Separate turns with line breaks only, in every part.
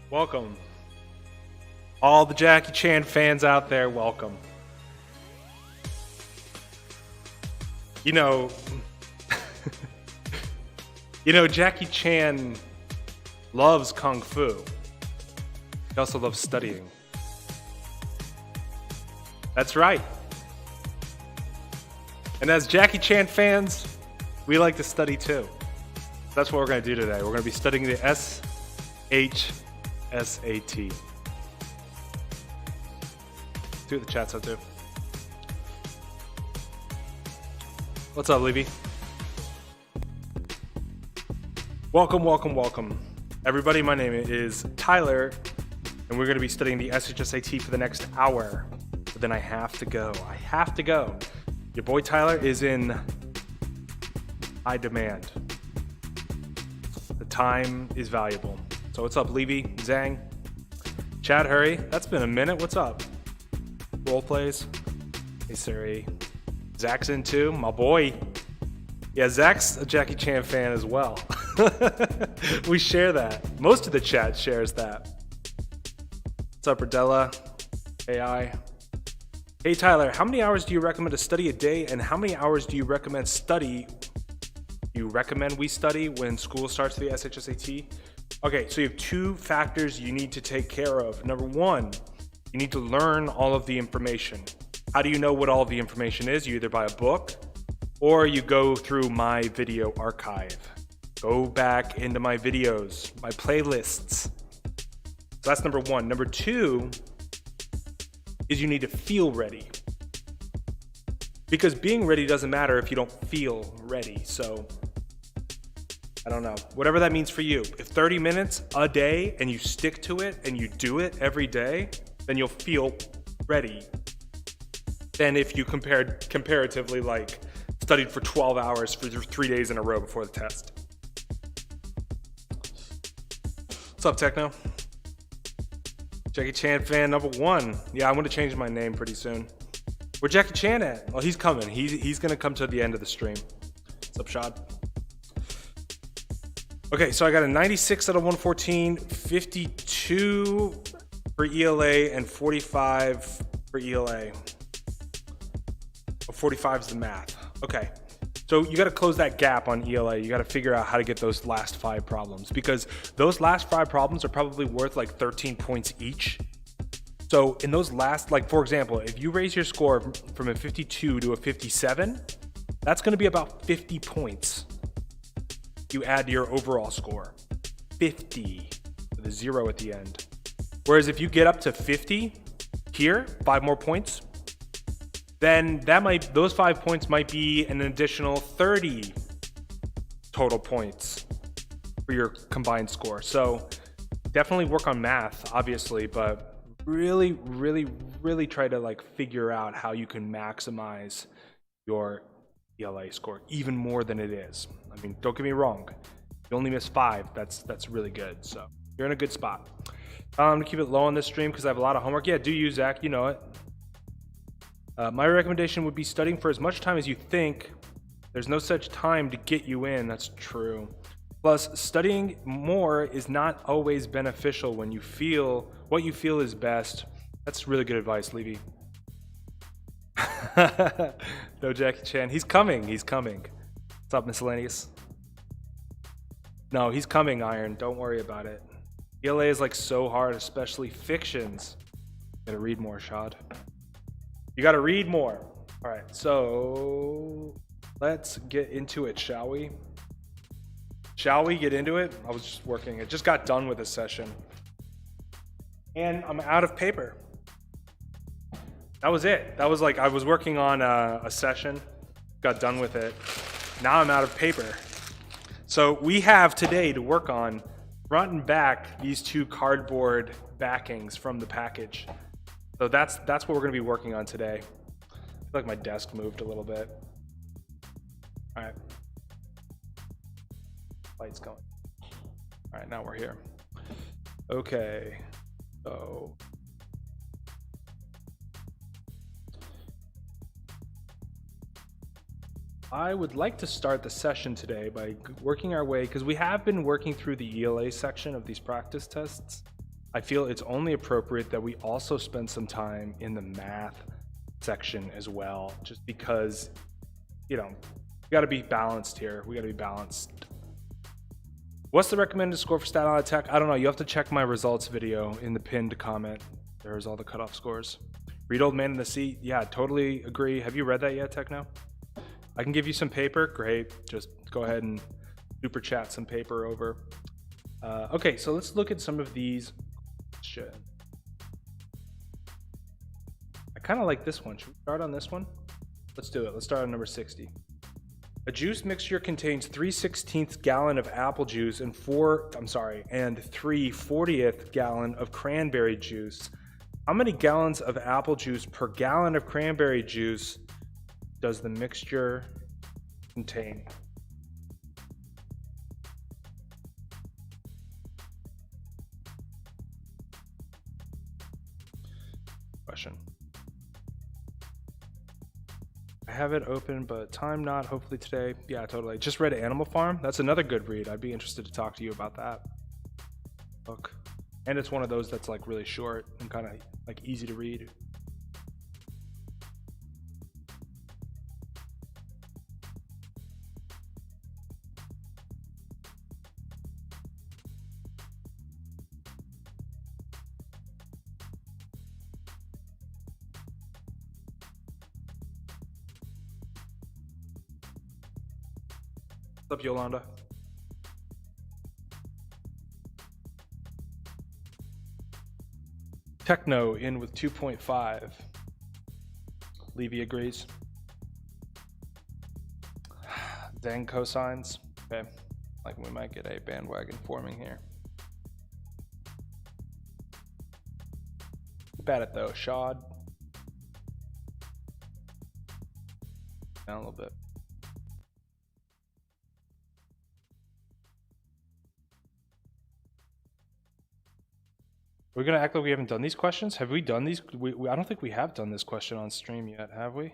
Welcome. All the Jackie Chan fans out there, welcome. You know, Jackie Chan loves Kung Fu. He also loves studying. That's right. And as Jackie Chan fans, we like to study too. That's what we're going to do today. We're going to be studying the SHSAT. See what the chat's up to. What's up, Levy? Welcome. Everybody, my name is Tyler, and we're going to be studying the SHSAT for the next hour. But then I have to go. Your boy Tyler is in high demand. The time is valuable. So what's up, Levy, Zhang? Chad, hurry. That's been a minute. What's up? Role plays. Hey, Siri. Zach's in too, my boy. Yeah, Zach's a Jackie Chan fan as well. We share that. Most of the chat shares that. What's up, Rodella? AI. Hey, Tyler, how many hours do you recommend to study a day, and how many hours do you recommend we study when school starts for the SHSAT? Okay, so you have two factors you need to take care of. Number one, you need to learn all of the information. How do you know what all of the information is? You either buy a book or you go through my video archive. Go back into my videos, my playlists. So that's number one. Number two is you need to feel ready. Because being ready doesn't matter if you don't feel ready. So I don't know, whatever that means for you. If 30 minutes a day and you stick to it and you do it every day, then you'll feel ready. Than if you comparatively like studied for 12 hours for 3 days in a row before the test. What's up, Techno? Jackie Chan fan number one. Yeah, I'm gonna change my name pretty soon. Where's Jackie Chan at? Well, he's coming. He's gonna come to the end of the stream. What's up, Shad? Okay, so I got a 96 out of 114, 52 for ELA, and 45 for ELA. 45 is the math. Okay, so you got to close that gap on ELA. You got to figure out how to get those last 5 problems, because those last 5 problems are probably worth like 13 points each. So in those last, like for example, if you raise your score from a 52 to a 57, that's going to be about 50 points. You add to your overall score, 50 with a 0 at the end. Whereas if you get up to 50 here, 5 more points, then those 5 points might be an additional 30 total points for your combined score. So definitely work on math, obviously, but really try to like figure out how you can maximize your ELA score even more than it is. I mean, don't get me wrong. You only miss 5. That's really good. So you're in a good spot. I'm gonna keep it low on this stream because I have a lot of homework. Yeah, do you, Zach? You know it. My recommendation would be studying for as much time as you think. There's no such time to get you in. That's true. Plus, studying more is not always beneficial when you feel what you feel is best. That's really good advice, Levy. No, Jackie Chan. He's coming. What's up, Miscellaneous? No, he's coming, Iron. Don't worry about it. ELA is like so hard, especially fictions. Gotta read more, Shad. You gotta read more. All right, so let's get into it, shall we? Shall we get into it? I was just working. I just got done with this session. And I'm out of paper. That was it. That was like, I was working on a session, got done with it. Now I'm out of paper. So we have today to work on front and back these 2 cardboard backings from the package. So that's what we're gonna be working on today. I feel like my desk moved a little bit. All right. Light's going. All right, now we're here. Okay, so. I would like to start the session today by working our way, because we have been working through the ELA section of these practice tests. I feel it's only appropriate that we also spend some time in the math section as well, just because, you know, we got to be balanced here. We got to be balanced. What's the recommended score for stat on tech? I don't know. You have to check my results video in the pinned comment. There's all the cutoff scores. Read Old Man in the Sea. Yeah, totally agree. Have you read that yet, Techno? I can give you some paper. Great. Just go ahead and super chat some paper over. Okay, so let's look at some of these. I kind of like this one. Should we start on this one? Let's do it. Let's start on number 60. A juice mixture contains 3/16 gallon of apple juice and 3/40 gallon of cranberry juice. How many gallons of apple juice per gallon of cranberry juice does the mixture contain? Question. I have it open, but time not. Hopefully today. Yeah, totally. Just read Animal Farm. That's another good read. I'd be interested to talk to you about that book. And it's one of those that's like really short and kind of like easy to read. What's up, Yolanda? Techno in with 2.5. Levy agrees. Zang cosigns. Okay, like we might get a bandwagon forming here. Keep at it though, Shad. Down a little bit. We're gonna act like we haven't done these questions. Have we done these? I don't think we have done this question on stream yet, have we?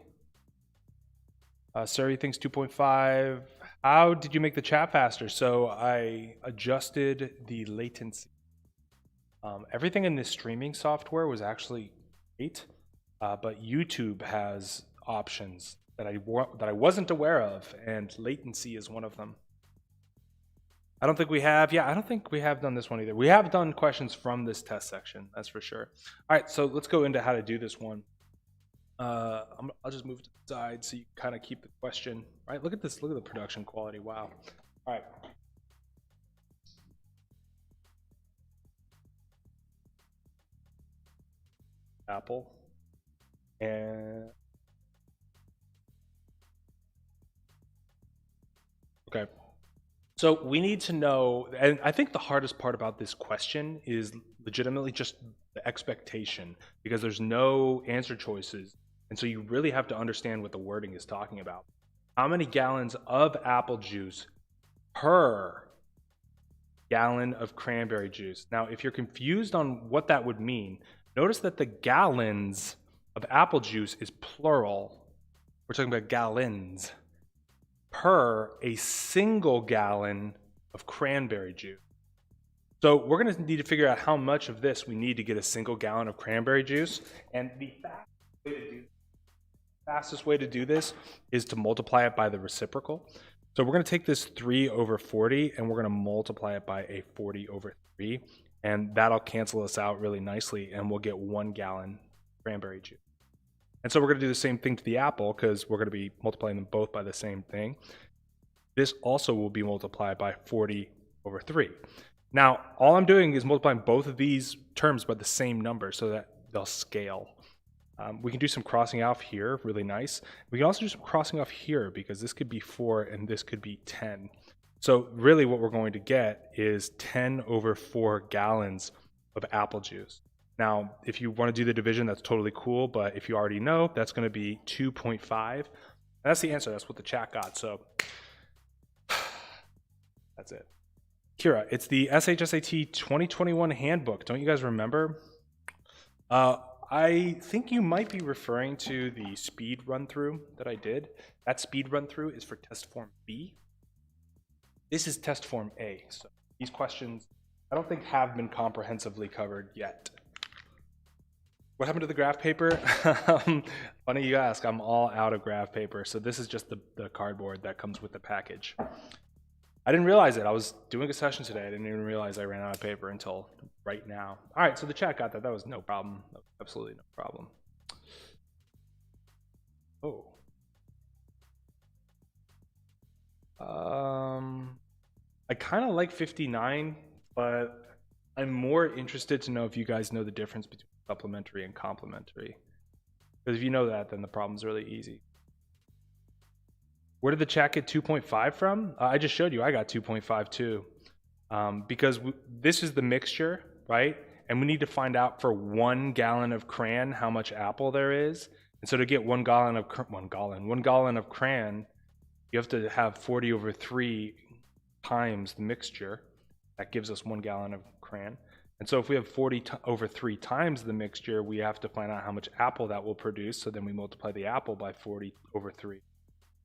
Suri thinks 2.5. How did you make the chat faster? So I adjusted the latency. Everything in this streaming software was actually great, but YouTube has options that I wasn't aware of, and latency is one of them. I don't think we have. Yeah, I don't think we have done this one either. We have done questions from this test section, that's for sure. All right, so let's go into how to do this one. I'll just move to the side so you kind of keep the question. All right, look at this. Look at the production quality. Wow. All right. Apple. And okay. So we need to know, and I think the hardest part about this question is legitimately just the expectation, because there's no answer choices. And so you really have to understand what the wording is talking about. How many gallons of apple juice per gallon of cranberry juice? Now, if you're confused on what that would mean, notice that the gallons of apple juice is plural. We're talking about gallons per a single gallon of cranberry juice. So we're going to need to figure out how much of this we need to get a single gallon of cranberry juice. And the fastest way to do this is to multiply it by the reciprocal. So we're going to take this 3/40 and we're going to multiply it by a 40/3, and that'll cancel us out really nicely, and we'll get 1 gallon cranberry juice. And so we're going to do the same thing to the apple, because we're going to be multiplying them both by the same thing. This also will be multiplied by 40/3. Now, all I'm doing is multiplying both of these terms by the same number so that they'll scale. We can do some crossing off here, really nice. We can also do some crossing off here, because this could be 4 and this could be 10. So really what we're going to get is 10/4 gallons of apple juice. Now, if you want to do the division, that's totally cool, but if you already know, that's going to be 2.5. That's the answer. That's what the chat got, so that's it. Kira, it's the SHSAT 2021 handbook. Don't you guys remember? I think you might be referring to the speed run-through that I did. That speed run-through is for test form B. This is test form A. So these questions, I don't think have been comprehensively covered yet. What happened to the graph paper? Funny you ask, I'm all out of graph paper. So this is just the cardboard that comes with the package. I didn't realize it. I was doing a session today. I didn't even realize I ran out of paper until right now. All right, so the chat got that. That was no problem. Absolutely no problem. Oh. I kind of like 59, but I'm more interested to know if you guys know the difference between supplementary and complementary. Because if you know that, then the problem's really easy. Where did the chat get 2.5 from? I just showed you I got 2.5 too. Because this is the mixture, right? And we need to find out for 1 gallon of crayon how much apple there is. And so to get 1 gallon of crayon, you have to have 40 over 3 times the mixture. That gives us 1 gallon of crayon. And so if we have 40 over 3 times the mixture, we have to find out how much apple that will produce. So then we multiply the apple by 40 over 3.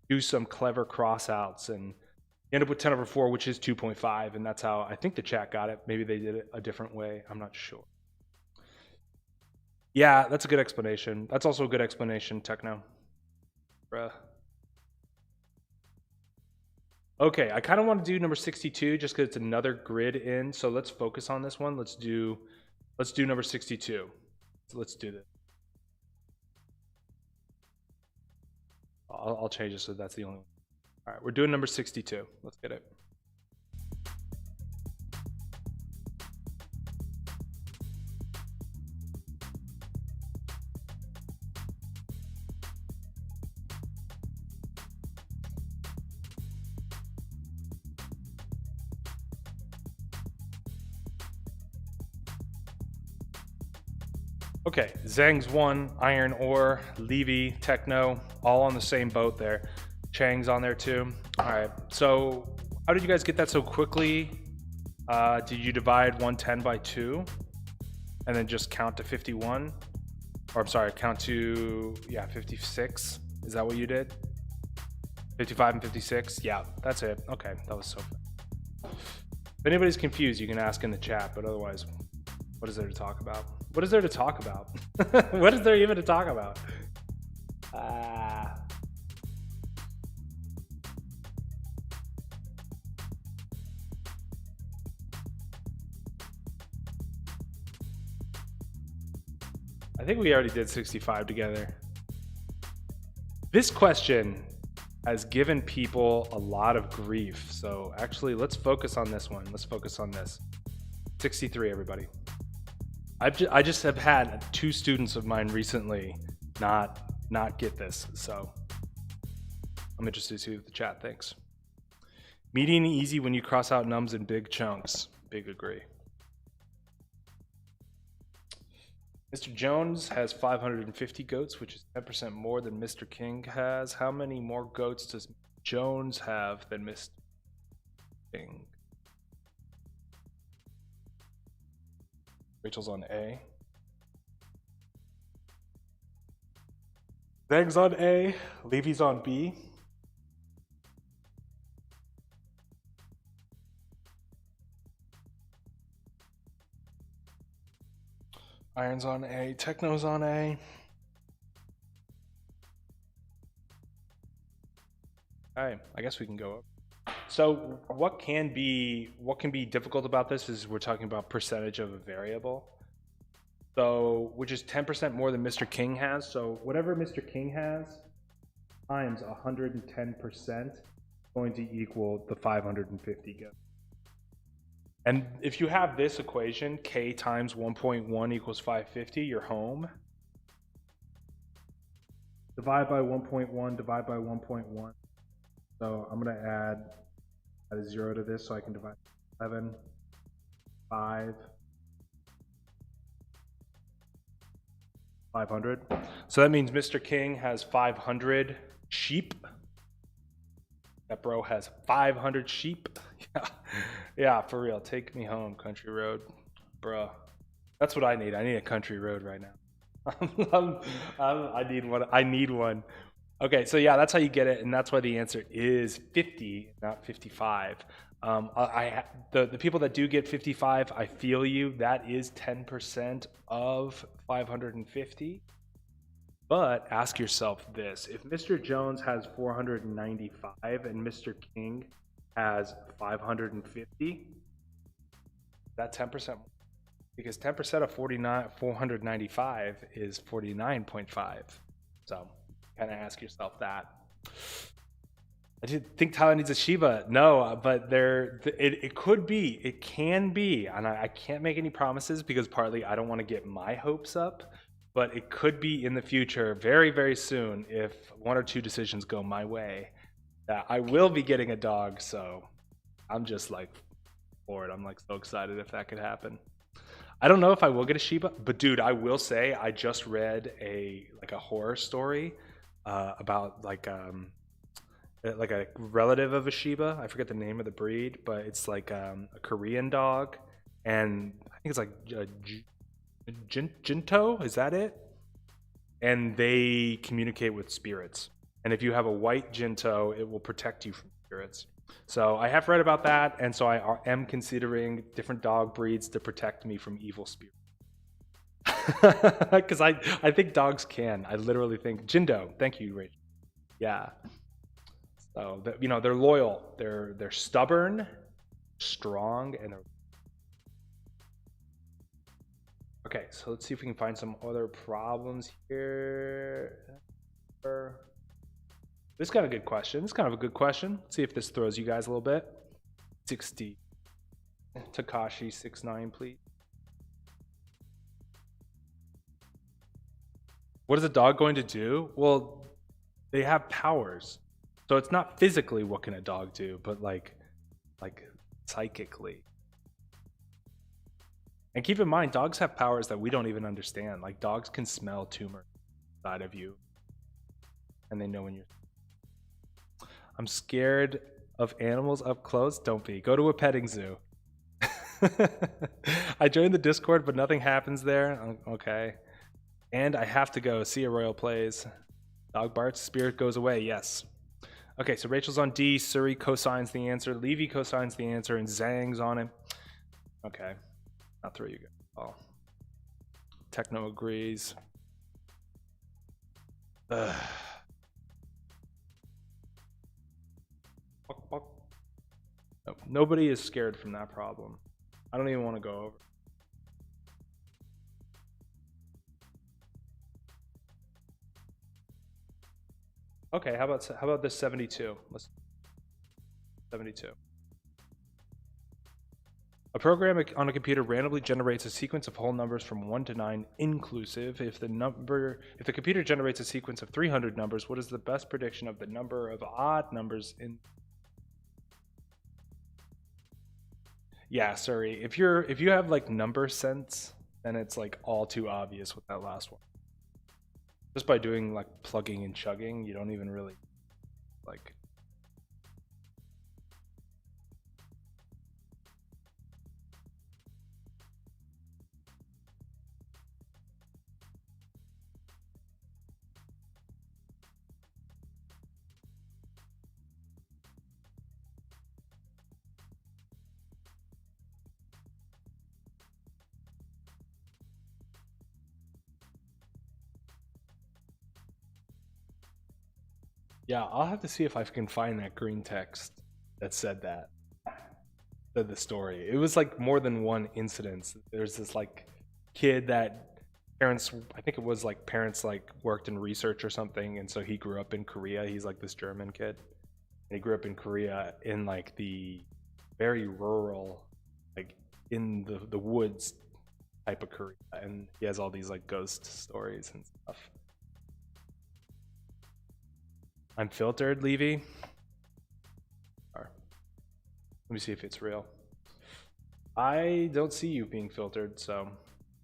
Do some clever crossouts and end up with 10 over 4, which is 2.5. And that's how I think the chat got it. Maybe they did it a different way. I'm not sure. Yeah, that's a good explanation. That's also a good explanation, Techno. Bruh. Okay, I kind of want to do number 62 just because it's another grid in. So let's focus on this one. Let's do number 62. So let's do this. I'll change it so that's the only one. All right, we're doing number 62. Let's get it. Okay, Zhang's 1, iron ore, Levy, Techno, all on the same boat there. Chang's on there too. All right, so how did you guys get that so quickly? Did you divide 110 by 2 and then just count to 51? Or I'm sorry, count to, 56. Is that what you did? 55 and 56? Yeah, that's it. Okay, that was so fun. If anybody's confused, you can ask in the chat, but otherwise, what is there to talk about? What is there to talk about? What is there even to talk about? I think we already did 65 together. This question has given people a lot of grief. So actually, let's focus on this one. Let's focus on this. 63, everybody. I just have had 2 students of mine recently not get this, so I'm interested to see what the chat thinks. Median easy when you cross out nums in big chunks. Big agree. Mr. Jones has 550 goats, which is 10% more than Mr. King has. How many more goats does Jones have than Mr. King? Rachel's on A. Zhang's on A. Levy's on B. Iron's on A. Techno's on A. Okay, I guess we can go up. So what can be difficult about this is we're talking about percentage of a variable. So which is 10% more than Mr. King has. So whatever Mr. King has times 110% going to equal the 550 goats. And if you have this equation, K times 1.1 equals 550, you're home. Divide by 1.1, divide by 1.1. So I'm going to add a 0 to this so I can divide 11, 5, 500. So that means Mr. King has 500 sheep. That bro has 500 sheep. Yeah, for real. Take me home, country road. Bruh. That's what I need. I need a country road right now. I need one. I need one. Okay, so yeah, that's how you get it, and that's why the answer is 50, not 55. The people that do get 55, I feel you. That is 10% of 550. But ask yourself this: if Mr. Jones has 495 and Mr. King has 550, that 10%, because 10% of 495 is 49.5. So kind of ask yourself that. I didn't think Tyler needs a Shiba. No, but it could be, it can be, and I can't make any promises because partly I don't want to get my hopes up, but it could be in the future, very, very soon, if one or two decisions go my way, that I will be getting a dog. So I'm just like bored. I'm like so excited if that could happen. I don't know if I will get a Shiba, but dude, I will say I just read a horror story about like a relative of a Shiba. I forget the name of the breed, but it's like a Korean dog, and I think it's like Jinto. Is that it? And they communicate with spirits. And if you have a white Jinto, it will protect you from spirits. So I have read about that, and so I am considering different dog breeds to protect me from evil spirits. Because I think dogs can. I literally think Jindo. Thank you, Rachel. Yeah. So they're loyal. They're stubborn, strong, and they're... Okay. So let's see if we can find some other problems here. This is kind of a good question. This is kind of a good question. Let's see if this throws you guys a little bit. 60. Takashi 69, please. What is a dog going to do? Well, they have powers. So it's not physically what can a dog do, but like psychically. And keep in mind, dogs have powers that we don't even understand. Like dogs can smell tumor inside of you, and they know when you're... I'm scared of animals up close. Don't be. Go to a petting zoo. I joined the Discord, but nothing happens there. Okay. And I have to go. See a Royal plays. Dog barks, spirit goes away. Yes. Okay, so Rachel's on D. Suri cosigns the answer. Levy cosigns the answer, and Zhang's on it. Okay. I'll throw you guys. Oh. Techno agrees. Ugh. No, nobody is scared from that problem. I don't even want to go over. Okay, how about this 72? Let's 72. A program on a computer randomly generates a sequence of whole numbers from 1 to 9 inclusive. If the computer generates a sequence of 300 numbers, what is the best prediction of the number of odd numbers in... Yeah, sorry. If you have like number sense, then it's like all too obvious with that last one. Just by doing like plugging and chugging, you don't even really like... Yeah, I'll have to see if I can find that green text that said the story. It was like more than one incident. There's this like kid that parents, I think it was like parents like worked in research or something, and so he grew up in Korea. He's like this German kid. And he grew up in Korea in like the very rural, like in the woods type of Korea, and he has all these like ghost stories and stuff. I'm filtered, Levy. Let me see if it's real. I don't see you being filtered, so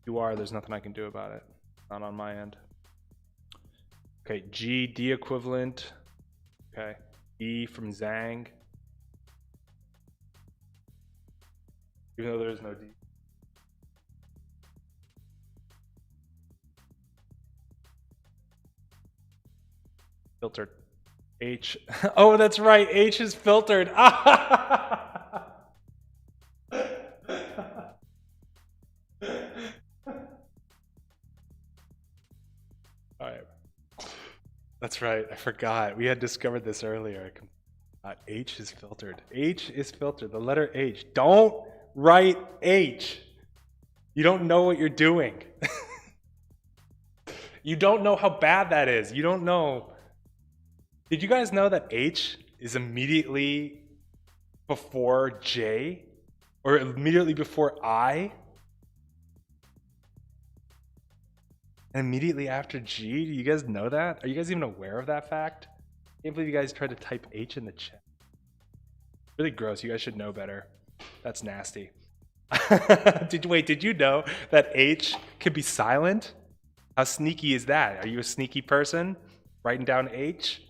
if you are, there's nothing I can do about it. Not on my end. Okay, G, D equivalent. Okay, E from Zhang. Even though there is no D. Filtered. H. Oh, that's right. H is filtered. All right. That's right. I forgot. We had discovered this earlier. H is filtered. H is filtered. The letter H. Don't write H. You don't know what you're doing. You don't know how bad that is. You don't know. Did you guys know that H is immediately before J? Or immediately before I? And immediately after G? Do you guys know that? Are you guys even aware of that fact? I can't believe you guys tried to type H in the chat. Really gross. You guys should know better. That's nasty. Did you know that H can be silent? How sneaky is that? Are you a sneaky person? Writing down H?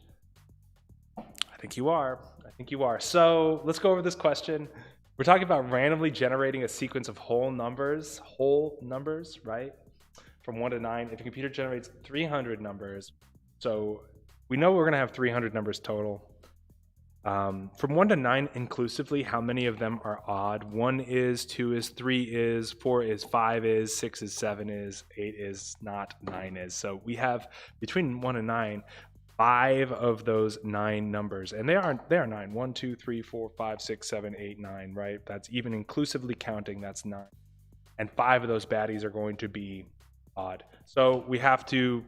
I think you are. I think you are. So let's go over this question. We're talking about randomly generating a sequence of whole numbers, right? From 1 to 9. If a computer generates 300 numbers, so we know we're going to have 300 numbers total. From 1 to 9 inclusively, how many of them are odd? 1 is, 2 is, 3 is, 4 is, 5 is, 6 is, 7 is, 8 is not, 9 is. So we have between 1 and 9, 5 of those 9 numbers. And they are 9. 1, 2, 3, 4, 5, 6, 7, 8, 9, right? That's even inclusively counting, that's 9. And 5 of those baddies are going to be odd. So we have to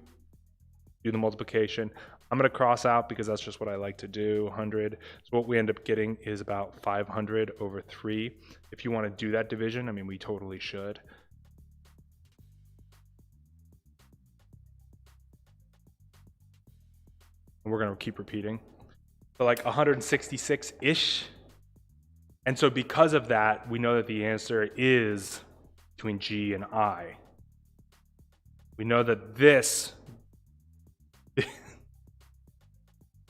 do the multiplication. I'm going to cross out because that's just what I like to do, 100. So what we end up getting is about 500 over 3. If you want to do that division, I mean, we totally should. And we're going to keep repeating. So like 166-ish. And so because of that, we know that the answer is between G and I. We know that this...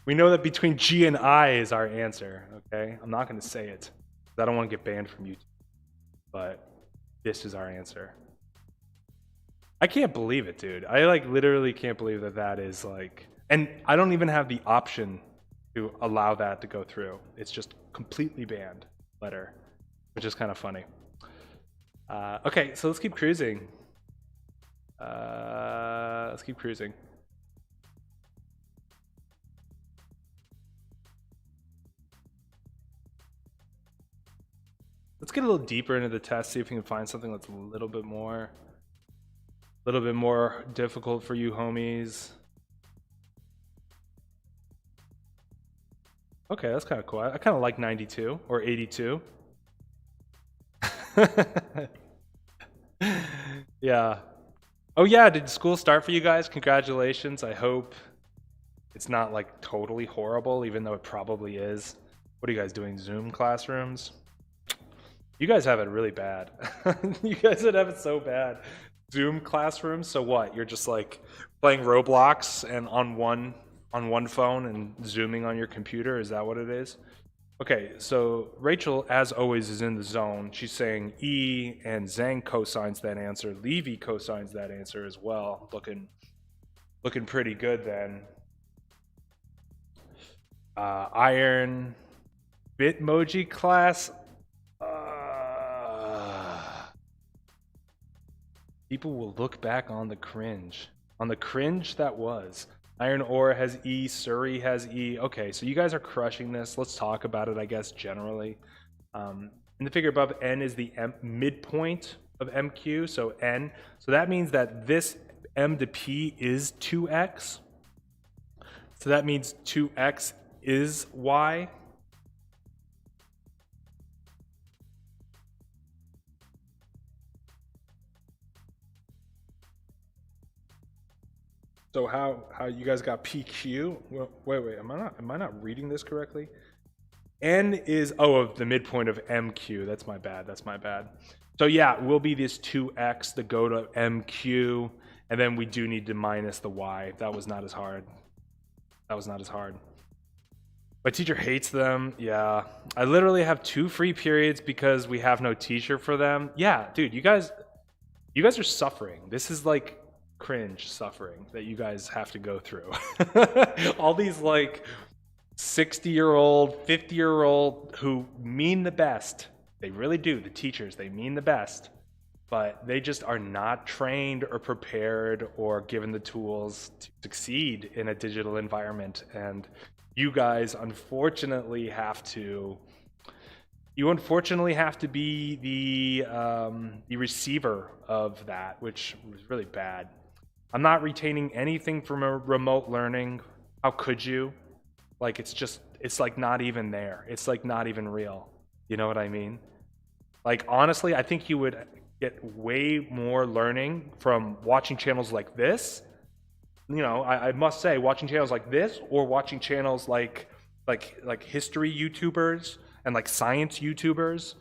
We know that between G and I is our answer, okay? I'm not going to say it. I don't want to get banned from YouTube. But this is our answer. I can't believe it, dude. I like literally can't believe that that is like... And I don't even have the option to allow that to go through. It's just completely banned letter, which is kind of funny. Okay, so let's keep cruising. Let's keep cruising. Let's get a little deeper into the test, see if we can find something that's a little bit more difficult for you homies. Okay, that's kind of cool. I kind of like 92 or 82. Yeah. Oh yeah, did school start for you guys? Congratulations. I hope it's not like totally horrible, even though it probably is. What are you guys doing, Zoom classrooms? You guys have it really bad. You guys would have it so bad. Zoom classrooms, so what? You're just like playing Roblox and on one phone and zooming on your computer? Is that what it is? Okay, so Rachel, as always, is in the zone. She's saying E, and Zhang cosigns that answer. Levy cosigns that answer as well. Looking pretty good then. Iron Bitmoji class. People will look back on the cringe. On the cringe that was. Iron Ore has E, Surrey has E. Okay, so you guys are crushing this. Let's talk about it, I guess, generally. In the figure above, N is the midpoint of MQ, so N. So that means that this M to P is 2X. So that means 2X is Y. So how you guys got PQ? Well, wait, am I not reading this correctly? N is of the midpoint of MQ. That's my bad. So yeah, it will be this 2X to go to MQ, and then we do need to minus the Y. That was not as hard. My teacher hates them. Yeah, I literally have 2 free periods because we have no teacher for them. Yeah, dude, you guys are suffering. This is like cringe suffering that you guys have to go through. All these like 60-year-old, 50-year-old who mean the best. They really do. The teachers, they mean the best. but they just are not trained or prepared or given the tools to succeed in a digital environment. And you guys unfortunately have to be the receiver of that, which was really bad. I'm not retaining anything from a remote learning. How could you? Like, it's like not even there. It's like not even real. You know what I mean? Like, honestly, I think you would get way more learning from watching channels like this. You know, I must say, watching channels like this, or watching channels like history YouTubers and like science YouTubers,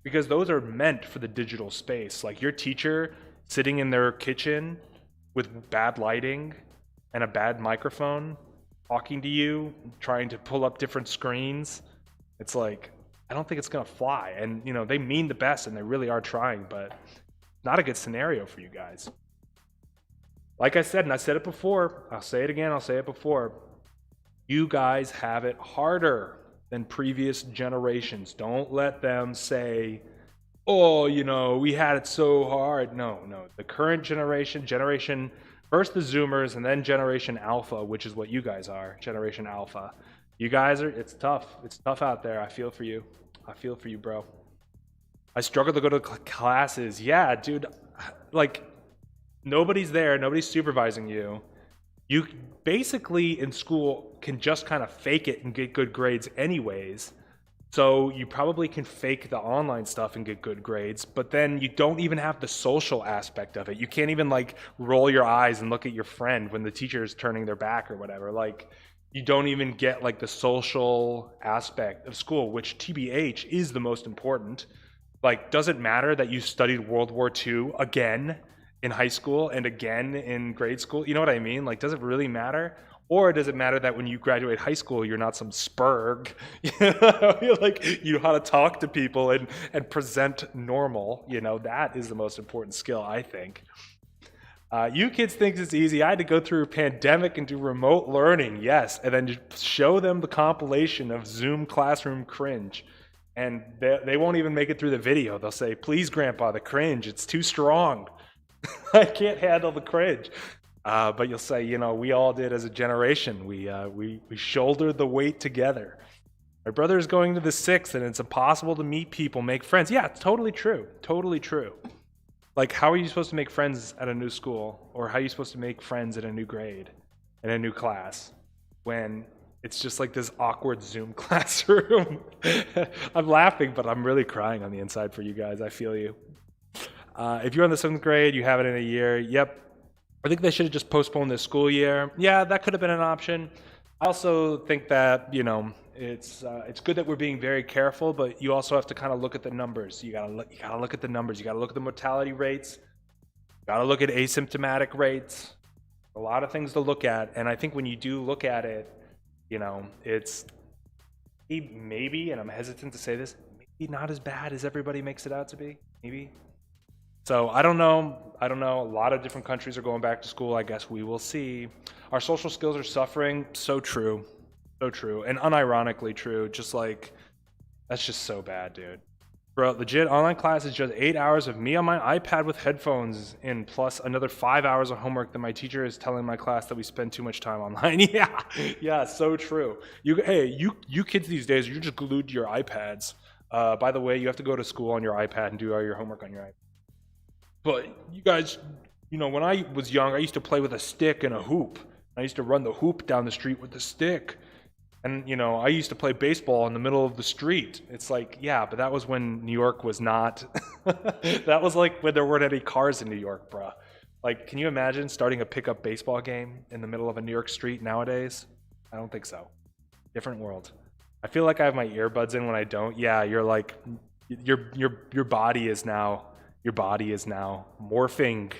because those are meant for the digital space. Like your teacher sitting in their kitchen with bad lighting and a bad microphone, talking to you, trying to pull up different screens. It's like, I don't think it's gonna fly. And you know, they mean the best and they really are trying, but not a good scenario for you guys. Like I said, and I said it before, I'll say it again, I'll say it before, you guys have it harder than previous generations. Don't let them say, oh, you know, we had it so hard. No, the current generation, first the Zoomers and then Generation Alpha, which is what you guys are, Generation Alpha. You guys are, it's tough out there. I feel for you, bro. I struggle to go to classes. Yeah, dude, like, nobody's there, nobody's supervising you. You basically in school can just kind of fake it and get good grades anyways. So you probably can fake the online stuff and get good grades, but then you don't even have the social aspect of it. You can't even like roll your eyes and look at your friend when the teacher is turning their back or whatever. Like, you don't even get like the social aspect of school, which TBH is the most important. Like, does it matter that you studied World War II again in high school and again in grade school? You know what I mean? Like, does it really matter? Or does it matter that when you graduate high school, you're not some spurg? You know, like, you know how to talk to people and present normal. You know, that is the most important skill, I think. You kids think it's easy. I had to go through a pandemic and do remote learning, yes, and then show them the compilation of Zoom classroom cringe. And they won't even make it through the video. They'll say, please, Grandpa, the cringe, it's too strong. I can't handle the cringe. But you'll say, you know, we all did as a generation. We shouldered the weight together. My brother is going to the 6th and it's impossible to meet people, make friends. Yeah, it's totally true. Totally true. Like, how are you supposed to make friends at a new school? Or how are you supposed to make friends at a new grade, in a new class, when it's just like this awkward Zoom classroom? I'm laughing, but I'm really crying on the inside for you guys. I feel you. If you're in the 7th grade, you have it in a year. Yep. I think they should have just postponed this school year. Yeah, that could have been an option. I also think that, you know, it's good that we're being very careful, but you also have to kind of look at the numbers. You gotta look at the numbers. You gotta look at the mortality rates. You gotta look at asymptomatic rates. A lot of things to look at, and I think when you do look at it, you know, it's maybe, and I'm hesitant to say this, maybe not as bad as everybody makes it out to be. Maybe. So I don't know. A lot of different countries are going back to school. I guess we will see. Our social skills are suffering. So true. So true. And unironically true. Just like, that's just so bad, dude. Bro, legit, online class is just 8 hours of me on my iPad with headphones in, plus another 5 hours of homework that my teacher is telling my class that we spend too much time online. Yeah, so true. You kids these days, you're just glued to your iPads. By the way, you have to go to school on your iPad and do all your homework on your iPad. But you guys, you know, when I was young, I used to play with a stick and a hoop. I used to run the hoop down the street with the stick. And, you know, I used to play baseball in the middle of the street. It's like, yeah, but that was when New York was not, that was like when there weren't any cars in New York, bruh. Like, can you imagine starting a pickup baseball game in the middle of a New York street nowadays? I don't think so. Different world. I feel like I have my earbuds in when I don't. Yeah, you're like, your body is now morphing.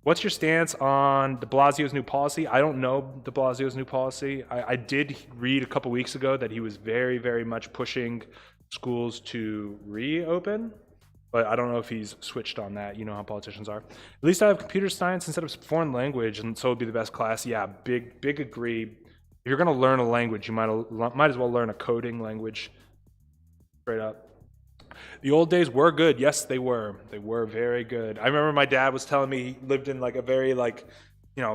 What's your stance on de Blasio's new policy? I don't know de Blasio's new policy. I did read a couple weeks ago that he was very, very much pushing schools to reopen, but I don't know if he's switched on that. You know how politicians are. At least I have computer science instead of foreign language, and so it'd be the best class. Yeah, big agree. If you're gonna learn a language, you might as well learn a coding language. Straight up. The old days were good. Yes, they were. They were very good. I remember my dad was telling me he lived in like a very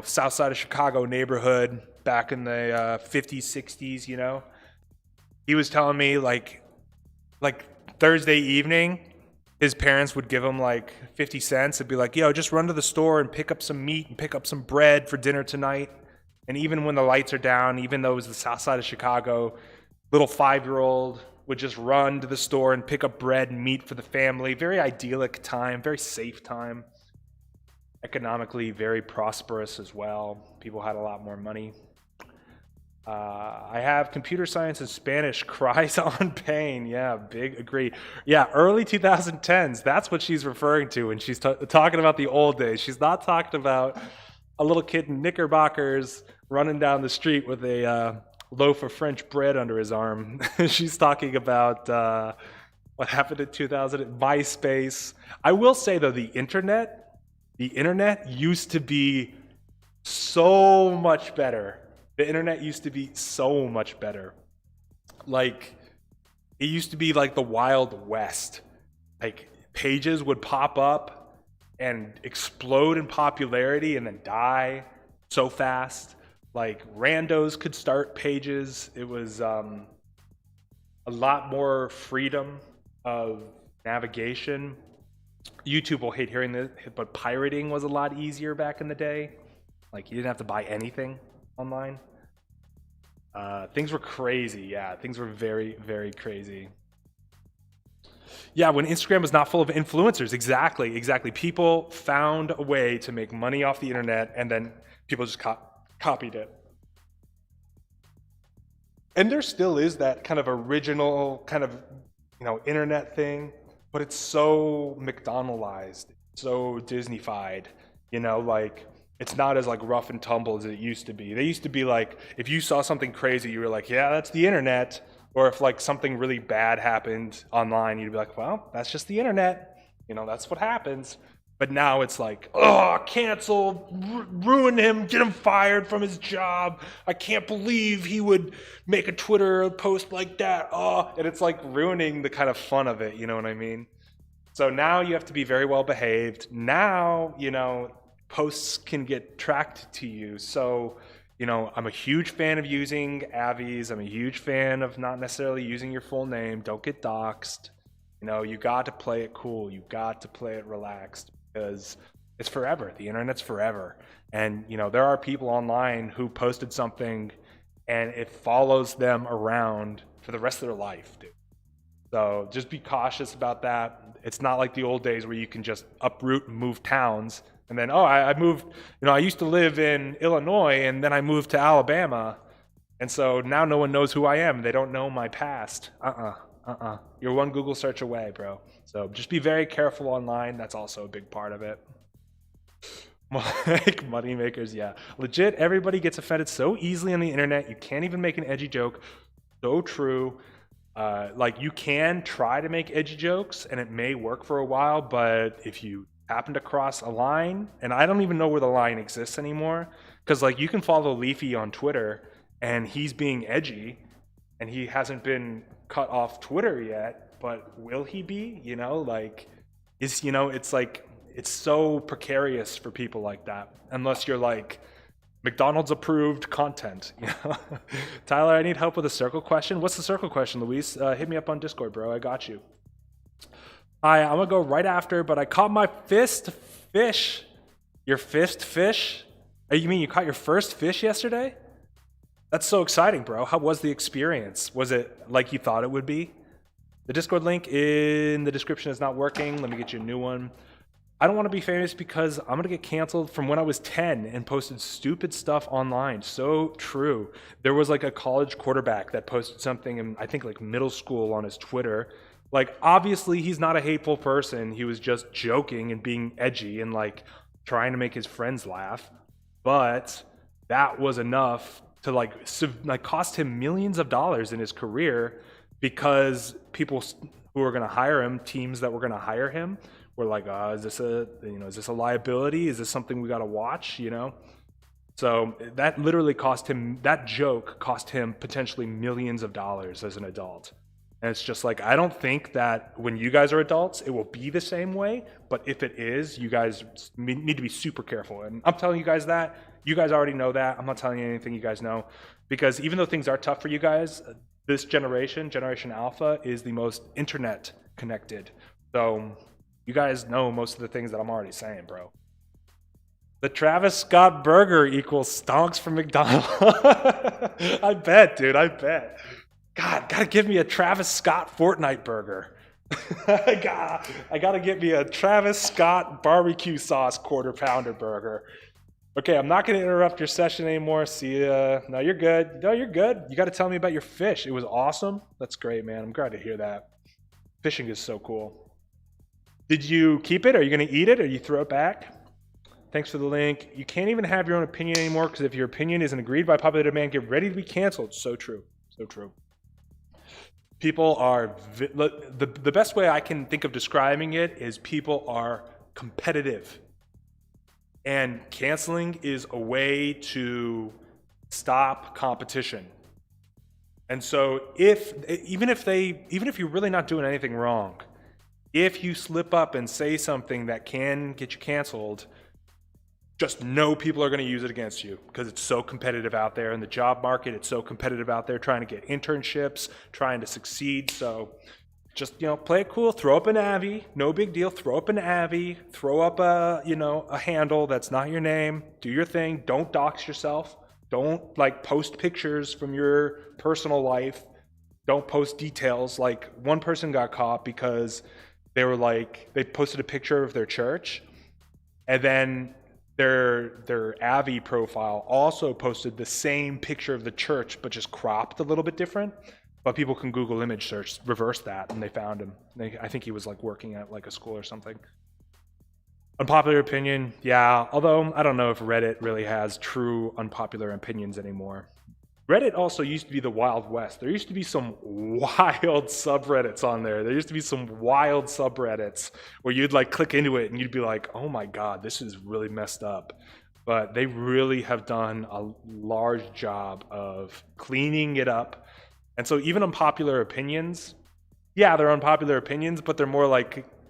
south side of Chicago neighborhood back in the 50s, 60s, He was telling me like Thursday evening, his parents would give him like 50 cents and be like, yo, just run to the store and pick up some meat and pick up some bread for dinner tonight. And even when the lights are down, even though it was the south side of Chicago, little 5-year-old would just run to the store and pick up bread and meat for the family. Very idyllic time, very safe time. Economically very prosperous as well. People had a lot more money. I have computer science and Spanish cries on pain. Yeah, big agree. Yeah, early 2010s. That's what she's referring to when she's talking about the old days. She's not talking about a little kid in knickerbockers running down the street with a loaf of French bread under his arm. She's talking about what happened in 2000, MySpace. I will say though, the internet used to be so much better. The internet used to be so much better. Like, it used to be like the Wild West. Like, pages would pop up and explode in popularity and then die so fast. Like, randos could start pages. It was a lot more freedom of navigation. YouTube will hate hearing this, but pirating was a lot easier back in the day. Like, you didn't have to buy anything online. Things were crazy. Yeah, things were very, very crazy. Yeah, when Instagram was not full of influencers. Exactly. People found a way to make money off the internet, and then people just copied it. And there still is that kind of original kind of, internet thing, but it's so McDonaldized, so Disney-fied, like, it's not as like rough and tumble as it used to be. They used to be like, if you saw something crazy, you were like, yeah, that's the internet. Or if like something really bad happened online, you'd be like, well, that's just the internet. That's what happens. But now it's like, oh, cancel, ruin him, get him fired from his job. I can't believe he would make a Twitter post like that. Oh, and it's like ruining the kind of fun of it. You know what I mean? So now you have to be very well behaved. Now, posts can get tracked to you. So, I'm a huge fan of using Avies. I'm a huge fan of not necessarily using your full name. Don't get doxxed. You got to play it cool. You got to play it relaxed because it's forever. The internet's forever. And, there are people online who posted something and it follows them around for the rest of their life, dude. So just be cautious about that. It's not like the old days where you can just uproot and move towns. And then, I moved, I used to live in Illinois and then I moved to Alabama. And so now no one knows who I am. They don't know my past. You're one Google search away, bro. So just be very careful online. That's also a big part of it. Like money makers, yeah. Legit, everybody gets offended so easily on the internet. You can't even make an edgy joke. So true. Like you can try to make edgy jokes and it may work for a while, but if you happen to cross a line, and I don't even know where the line exists anymore, because like you can follow Leafy on Twitter and he's being edgy and he hasn't been cut off Twitter yet, but will he be? It's like it's so precarious for people like that unless you're like McDonald's approved content. Tyler, I need help with a circle question. What's the circle question, Luis? Hit me up on Discord, bro. I got you. Hi, I'm gonna go right after, but I caught my fist fish. Your fist fish? Oh, you mean you caught your first fish yesterday? That's so exciting, bro. How was the experience? Was it like you thought it would be? The Discord link in the description is not working. Let me get you a new one. I don't want to be famous because I'm gonna get canceled from when I was 10 and posted stupid stuff online. So true. There was like a college quarterback that posted something in, I think like middle school on his Twitter. Like, obviously, he's not a hateful person. He was just joking and being edgy and, like, trying to make his friends laugh. But that was enough to, like cost him millions of dollars in his career because people who were going to hire him, teams that were going to hire him, were like, is this a liability? Is this something we got to watch, So that literally that joke cost him potentially millions of dollars as an adult. And it's just like, I don't think that when you guys are adults, it will be the same way. But if it is, you guys need to be super careful. And I'm telling you guys that. You guys already know that. I'm not telling you anything you guys know. Because even though things are tough for you guys, this generation, Generation Alpha, is the most internet connected. So you guys know most of the things that I'm already saying, bro. The Travis Scott burger equals stonks from McDonald's. I bet, dude, I bet. God, gotta give me a Travis Scott Fortnite burger. I gotta get me a Travis Scott barbecue sauce quarter pounder burger. Okay, I'm not gonna interrupt your session anymore. See ya. No, you're good. No, you're good. You gotta tell me about your fish. It was awesome. That's great, man. I'm glad to hear that. Fishing is so cool. Did you keep it? Are you gonna eat it or you throw it back? Thanks for the link. You can't even have your own opinion anymore because if your opinion isn't agreed by popular demand, get ready to be canceled. So true. So true. People are, the best way I can think of describing it is people are competitive. And canceling is a way to stop competition. And so even if you're really not doing anything wrong, if you slip up and say something that can get you canceled, just know people are going to use it against you because it's so competitive out there in the job market. It's so competitive out there trying to get internships, trying to succeed. So just, play it cool. Throw up an Avi. No big deal. Throw up an Avi. Throw up a handle that's not your name. Do your thing. Don't dox yourself. Don't post pictures from your personal life. Don't post details. Like one person got caught because they posted a picture of their church and then their Avi profile also posted the same picture of the church, but just cropped a little bit different. But people can Google image search, reverse that, and they found him. I think he was working at a school or something. Unpopular opinion, yeah. Although I don't know if Reddit really has true unpopular opinions anymore. Reddit also used to be the Wild West. There used to be some wild subreddits on there. There used to be some wild subreddits where you'd click into it and you'd be like, oh my God, this is really messed up. But they really have done a large job of cleaning it up. And so even unpopular opinions, yeah, they're unpopular opinions, but they're more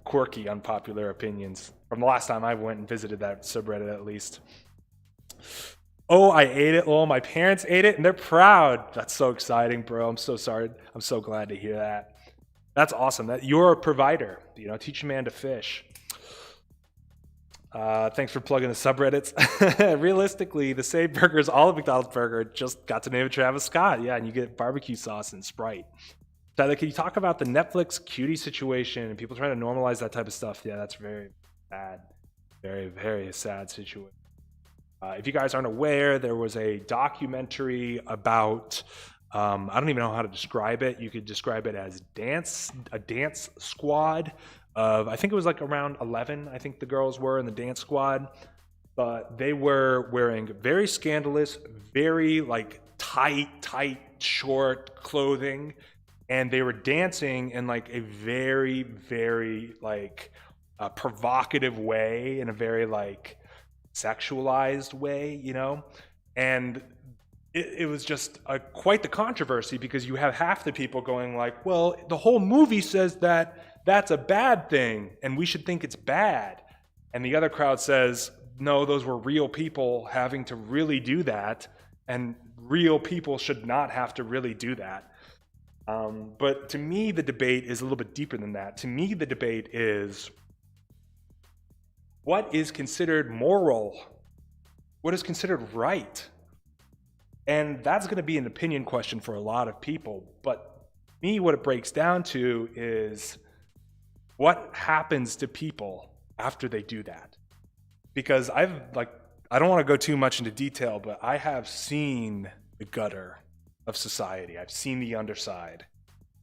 quirky unpopular opinions. From the last time I went and visited that subreddit at least. Oh, I ate it. Oh, my parents ate it, and they're proud. That's so exciting, bro. I'm so sorry. I'm so glad to hear that. That's awesome. That you're a provider. Teach a man to fish. Thanks for plugging the subreddits. Realistically, the same burger as all of McDonald's burger just got to name it Travis Scott. Yeah, and you get barbecue sauce and Sprite. Tyler, can you talk about the Netflix cutie situation and people trying to normalize that type of stuff? Yeah, that's very sad. Very, very sad situation. If you guys aren't aware, there was a documentary about, I don't even know how to describe it. You could describe it as a dance squad of, I think it was around 11, I think the girls were in the dance squad. But they were wearing very scandalous, very tight, short clothing. And they were dancing in a very, very provocative way, in a very sexualized way, and it was just quite the controversy because you have half the people going well, the whole movie says that that's a bad thing and we should think it's bad, and the other crowd says no, those were real people having to really do that, and real people should not have to really do that. But to me, the debate is a little bit deeper than that. To me, the debate is, what is considered moral? What is considered right? And that's going to be an opinion question for a lot of people. But me, what it breaks down to is what happens to people after they do that. Because I don't want to go too much into detail, but I have seen the gutter of society. I've seen the underside.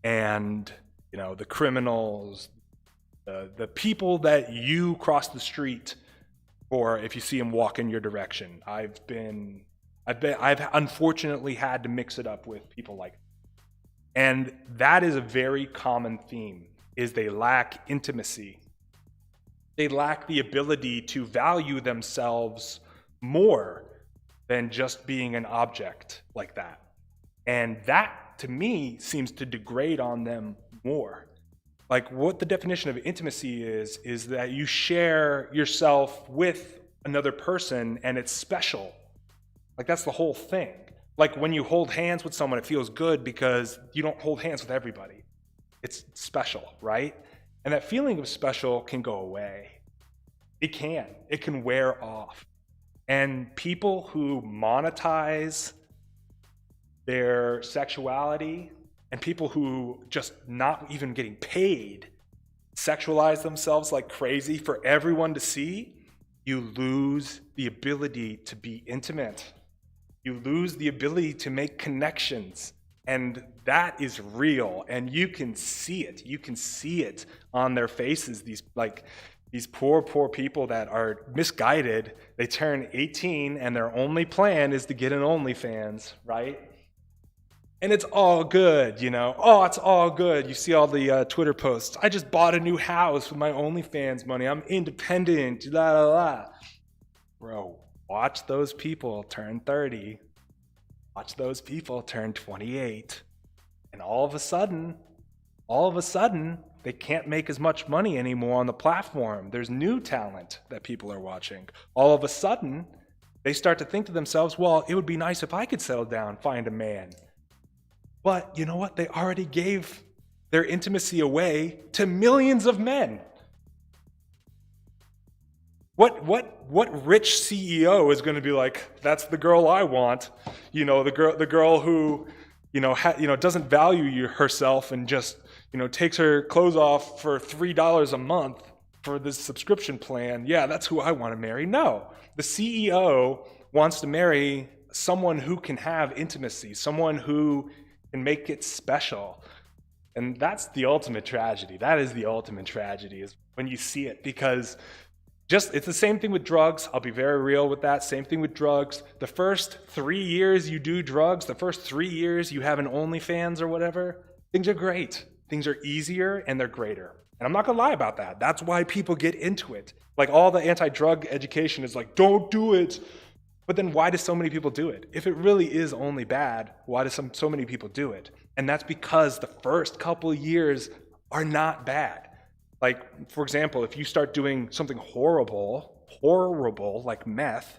And, the criminals, the people that you cross the street for if you see them walk in your direction. I've unfortunately had to mix it up with people like that. And that is a very common theme, is they lack intimacy. They lack the ability to value themselves more than just being an object like that. And that that to me seems to degrade on them more. Like what the definition of intimacy is that you share yourself with another person and it's special. Like that's the whole thing. Like when you hold hands with someone, it feels good because you don't hold hands with everybody. It's special, right? And that feeling of special can go away. It can wear off. And people who monetize their sexuality and people who just not even getting paid sexualize themselves like crazy for everyone to see, you lose the ability to be intimate. You lose the ability to make connections. And that is real. And you can see it. You can see it on their faces. These poor people that are misguided, they turn 18 and their only plan is to get an OnlyFans, right? And it's all good, you know? Oh, it's all good. You see all the Twitter posts. I just bought a new house with my OnlyFans money. I'm independent, la la la. Bro, watch those people turn 30. Watch those people turn 28. And all of a sudden, they can't make as much money anymore on the platform. There's new talent that people are watching. All of a sudden, they start to think to themselves, well, it would be nice if I could settle down, find a man. But you know what? They already gave their intimacy away to millions of men. What rich CEO is going to be like, that's the girl I want? You know, the girl who, doesn't value herself and just, takes her clothes off for $3 a month for this subscription plan. Yeah, that's who I want to marry. No, the CEO wants to marry someone who can have intimacy, someone who can make it special. And that's the ultimate tragedy. That is the ultimate tragedy, is when you see it, because it's the same thing with drugs. I'll be very real with that. Same thing with drugs. The first 3 years you do drugs, the first 3 years you have an OnlyFans or whatever, things are great. Things are easier and they're greater. And I'm not gonna lie about that. That's why people get into it. Like all the anti-drug education is like, don't do it. But then why do so many people do it? If it really is only bad, why do so many people do it? And that's because the first couple of years are not bad. Like, for example, if you start doing something horrible like meth,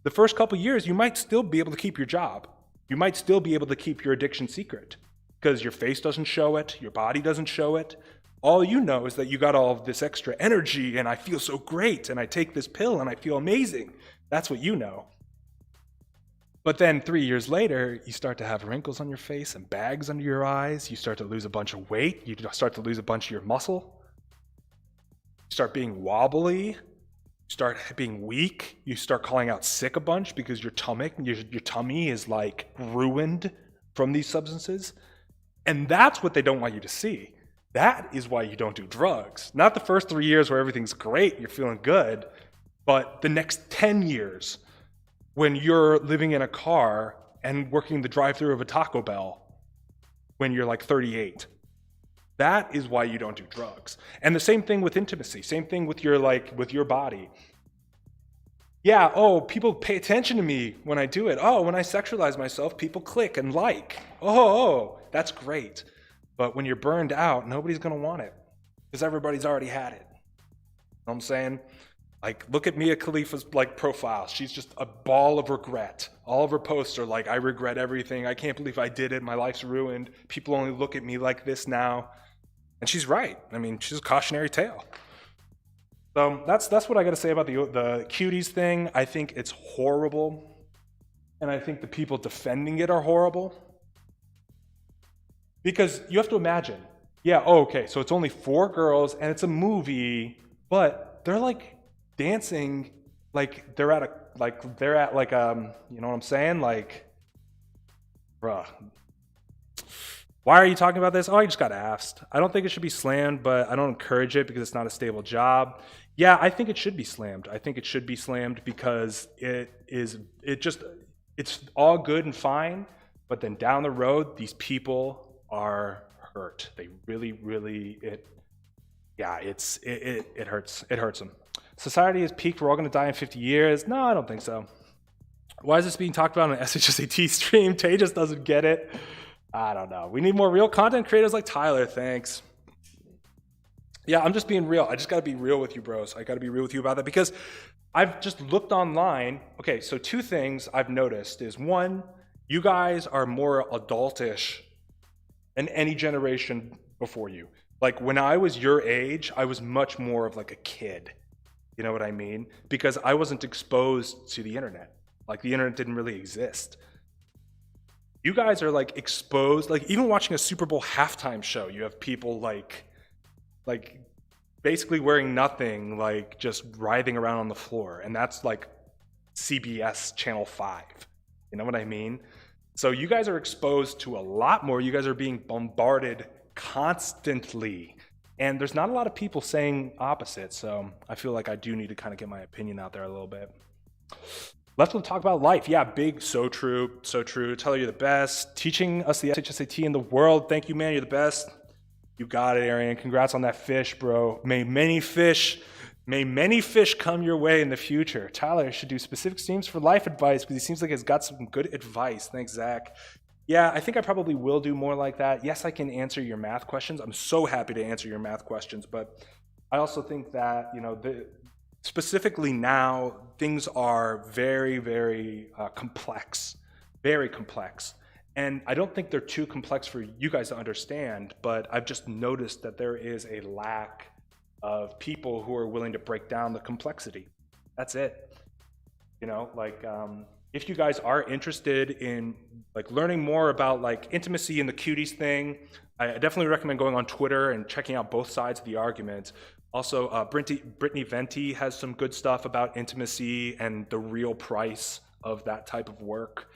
the first couple of years, you might still be able to keep your job. You might still be able to keep your addiction secret because your face doesn't show it, your body doesn't show it. All you know is that you got all of this extra energy and I feel so great and I take this pill and I feel amazing. That's what you know. But then 3 years later, you start to have wrinkles on your face and bags under your eyes. You start to lose a bunch of weight. You start to lose a bunch of your muscle. You start being wobbly. You start being weak. You start calling out sick a bunch because your tummy is like ruined from these substances. And that's what they don't want you to see. That is why you don't do drugs. Not the first 3 years where everything's great and you're feeling good, but the next 10 years when you're living in a car and working the drive-thru of a Taco Bell when you're like 38. That is why you don't do drugs. And the same thing with intimacy, same thing with your body. Yeah, people pay attention to me when I do it. When I sexualize myself, people click and like. That's great. But when you're burned out, nobody's going to want it because everybody's already had it. You know what I'm saying? Like, look at Mia Khalifa's profile. She's just a ball of regret. All of her posts are like, I regret everything. I can't believe I did it. My life's ruined. People only look at me like this now. And she's right. I mean, she's a cautionary tale. So that's what I got to say about the cuties thing. I think it's horrible. And I think the people defending it are horrible. Because you have to imagine, so it's only 4 girls and it's a movie, but they're like dancing like they're at you know what I'm saying? Like, bruh. Why are you talking about this? I just got asked. I don't think it should be slammed, but I don't encourage it because it's not a stable job. Yeah, I think it should be slammed. I think it should be slammed because it's all good and fine, but then down the road, these people are hurt. They really, it hurts. It hurts them. Society has peaked. We're all going to die in 50 years. No, I don't think so. Why is this being talked about on an SHSAT stream? Tay just doesn't get it. I don't know. We need more real content creators like Tyler. Thanks. Yeah, I'm just being real. I just got to be real with you, bros. I got to be real with you about that because I've just looked online. Okay, so two things I've noticed is one, you guys are more adultish than any generation before you. Like when I was your age, I was much more of like a kid. You know what I mean? Because I wasn't exposed to the internet. Like the internet didn't really exist. You guys are like exposed, like even watching a Super Bowl halftime show, you have people like basically wearing nothing, like just writhing around on the floor. And that's like CBS Channel 5. You know what I mean? So you guys are exposed to a lot more. You guys are being bombarded constantly. And there's not a lot of people saying opposite. So I feel like I do need to kind of get my opinion out there a little bit. Left to talk about life. Yeah, big, so true, so true. Tyler, you're the best. Teaching us the SHSAT in the world. Thank you, man. You're the best. You got it, Arian. Congrats on that fish, bro. May many fish come your way in the future. Tyler should do specific streams for life advice because he seems like he's got some good advice. Thanks, Zach. Yeah, I think I probably will do more like that. Yes, I can answer your math questions. I'm so happy to answer your math questions, but I also think that, you know, specifically now, things are very, very complex, very complex. And I don't think they're too complex for you guys to understand, but I've just noticed that there is a lack of people who are willing to break down the complexity. That's it. You know, like if you guys are interested in like learning more about like intimacy and the cuties thing, I definitely recommend going on Twitter and checking out both sides of the argument. Also, Brittany Venti has some good stuff about intimacy and the real price of that type of work.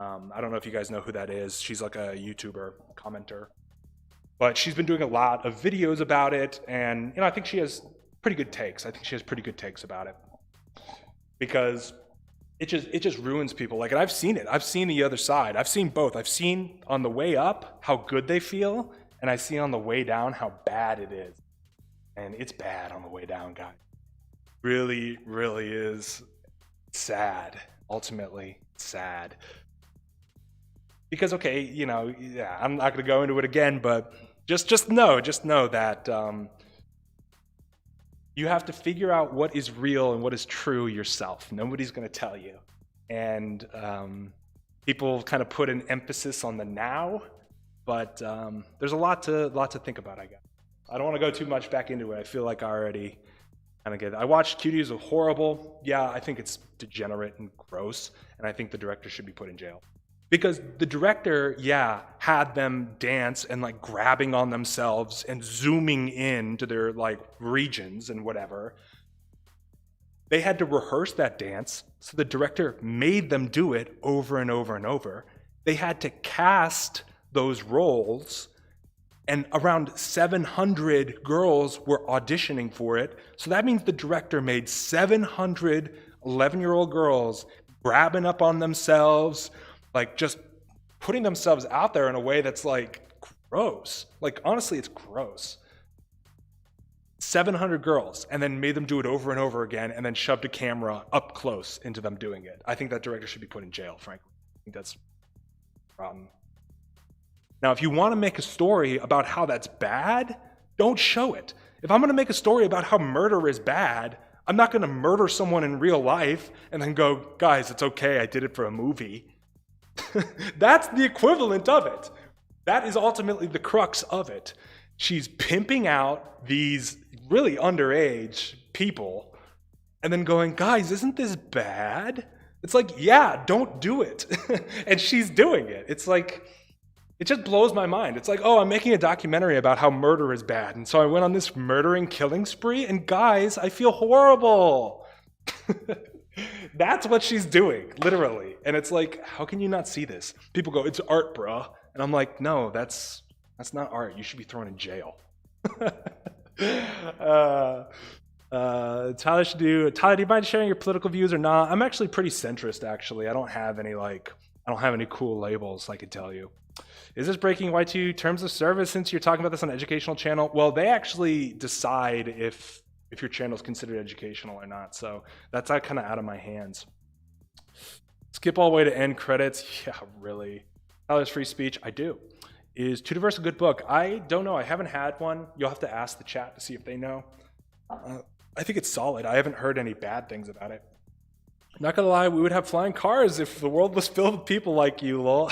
I don't know if you guys know who that is. She's like a YouTuber commenter. But she's been doing a lot of videos about it, and you know, I think she has pretty good takes. I think she has pretty good takes about it. Because it just ruins people. Like, and I've seen it. I've seen the other side. I've seen both. I've seen on the way up how good they feel, and I see on the way down how bad it is. And it's bad on the way down, guys. Really, really is sad. Ultimately, sad. Because, okay, you know, yeah, I'm not going to go into it again, but just know that you have to figure out what is real and what is true yourself. Nobody's going to tell you. And people kind of put an emphasis on the now, but there's a lot to think about, I guess. I don't want to go too much back into it. I feel like I already kind of get it. I watched Cuties of Horrible. Yeah, I think it's degenerate and gross, and I think the director should be put in jail. Because the director, yeah, had them dance and like grabbing on themselves and zooming in to their like regions and whatever. They had to rehearse that dance, so the director made them do it over and over and over. They had to cast those roles, and around 700 girls were auditioning for it. So that means the director made 700 11-year-old girls grabbing up on themselves, like just putting themselves out there in a way that's like gross. Like honestly, it's gross. 700 girls, and then made them do it over and over again, and then shoved a camera up close into them doing it. I think that director should be put in jail, frankly. I think that's rotten. Now, if you want to make a story about how that's bad, don't show it. If I'm going to make a story about how murder is bad, I'm not going to murder someone in real life and then go, guys, it's okay, I did it for a movie. That's the equivalent of it. That is ultimately the crux of it. She's pimping out these really underage people and then going, guys, isn't this bad? It's like, yeah, don't do it. And she's doing it. It's like, it just blows my mind. It's like, oh, I'm making a documentary about how murder is bad. And so I went on this murdering, killing spree, and guys, I feel horrible. That's what she's doing, literally. And it's like, how can you not see this? People go, it's art, bruh. And I'm like, no, that's not art. You should be thrown in jail. Tyler, do you mind sharing your political views or not? I'm actually pretty centrist, actually. I don't have any cool labels I could tell you. Is this breaking Y2 terms of service since you're talking about this on an educational channel? Well, they actually decide if your channel is considered educational or not. So that's kind of out of my hands. Skip all the way to end credits. Yeah, really. Tyler's free speech, I do. Is Too Diverse a good book? I don't know. I haven't had one. You'll have to ask the chat to see if they know. I think it's solid. I haven't heard any bad things about it. Not gonna lie, we would have flying cars if the world was filled with people like you, lol.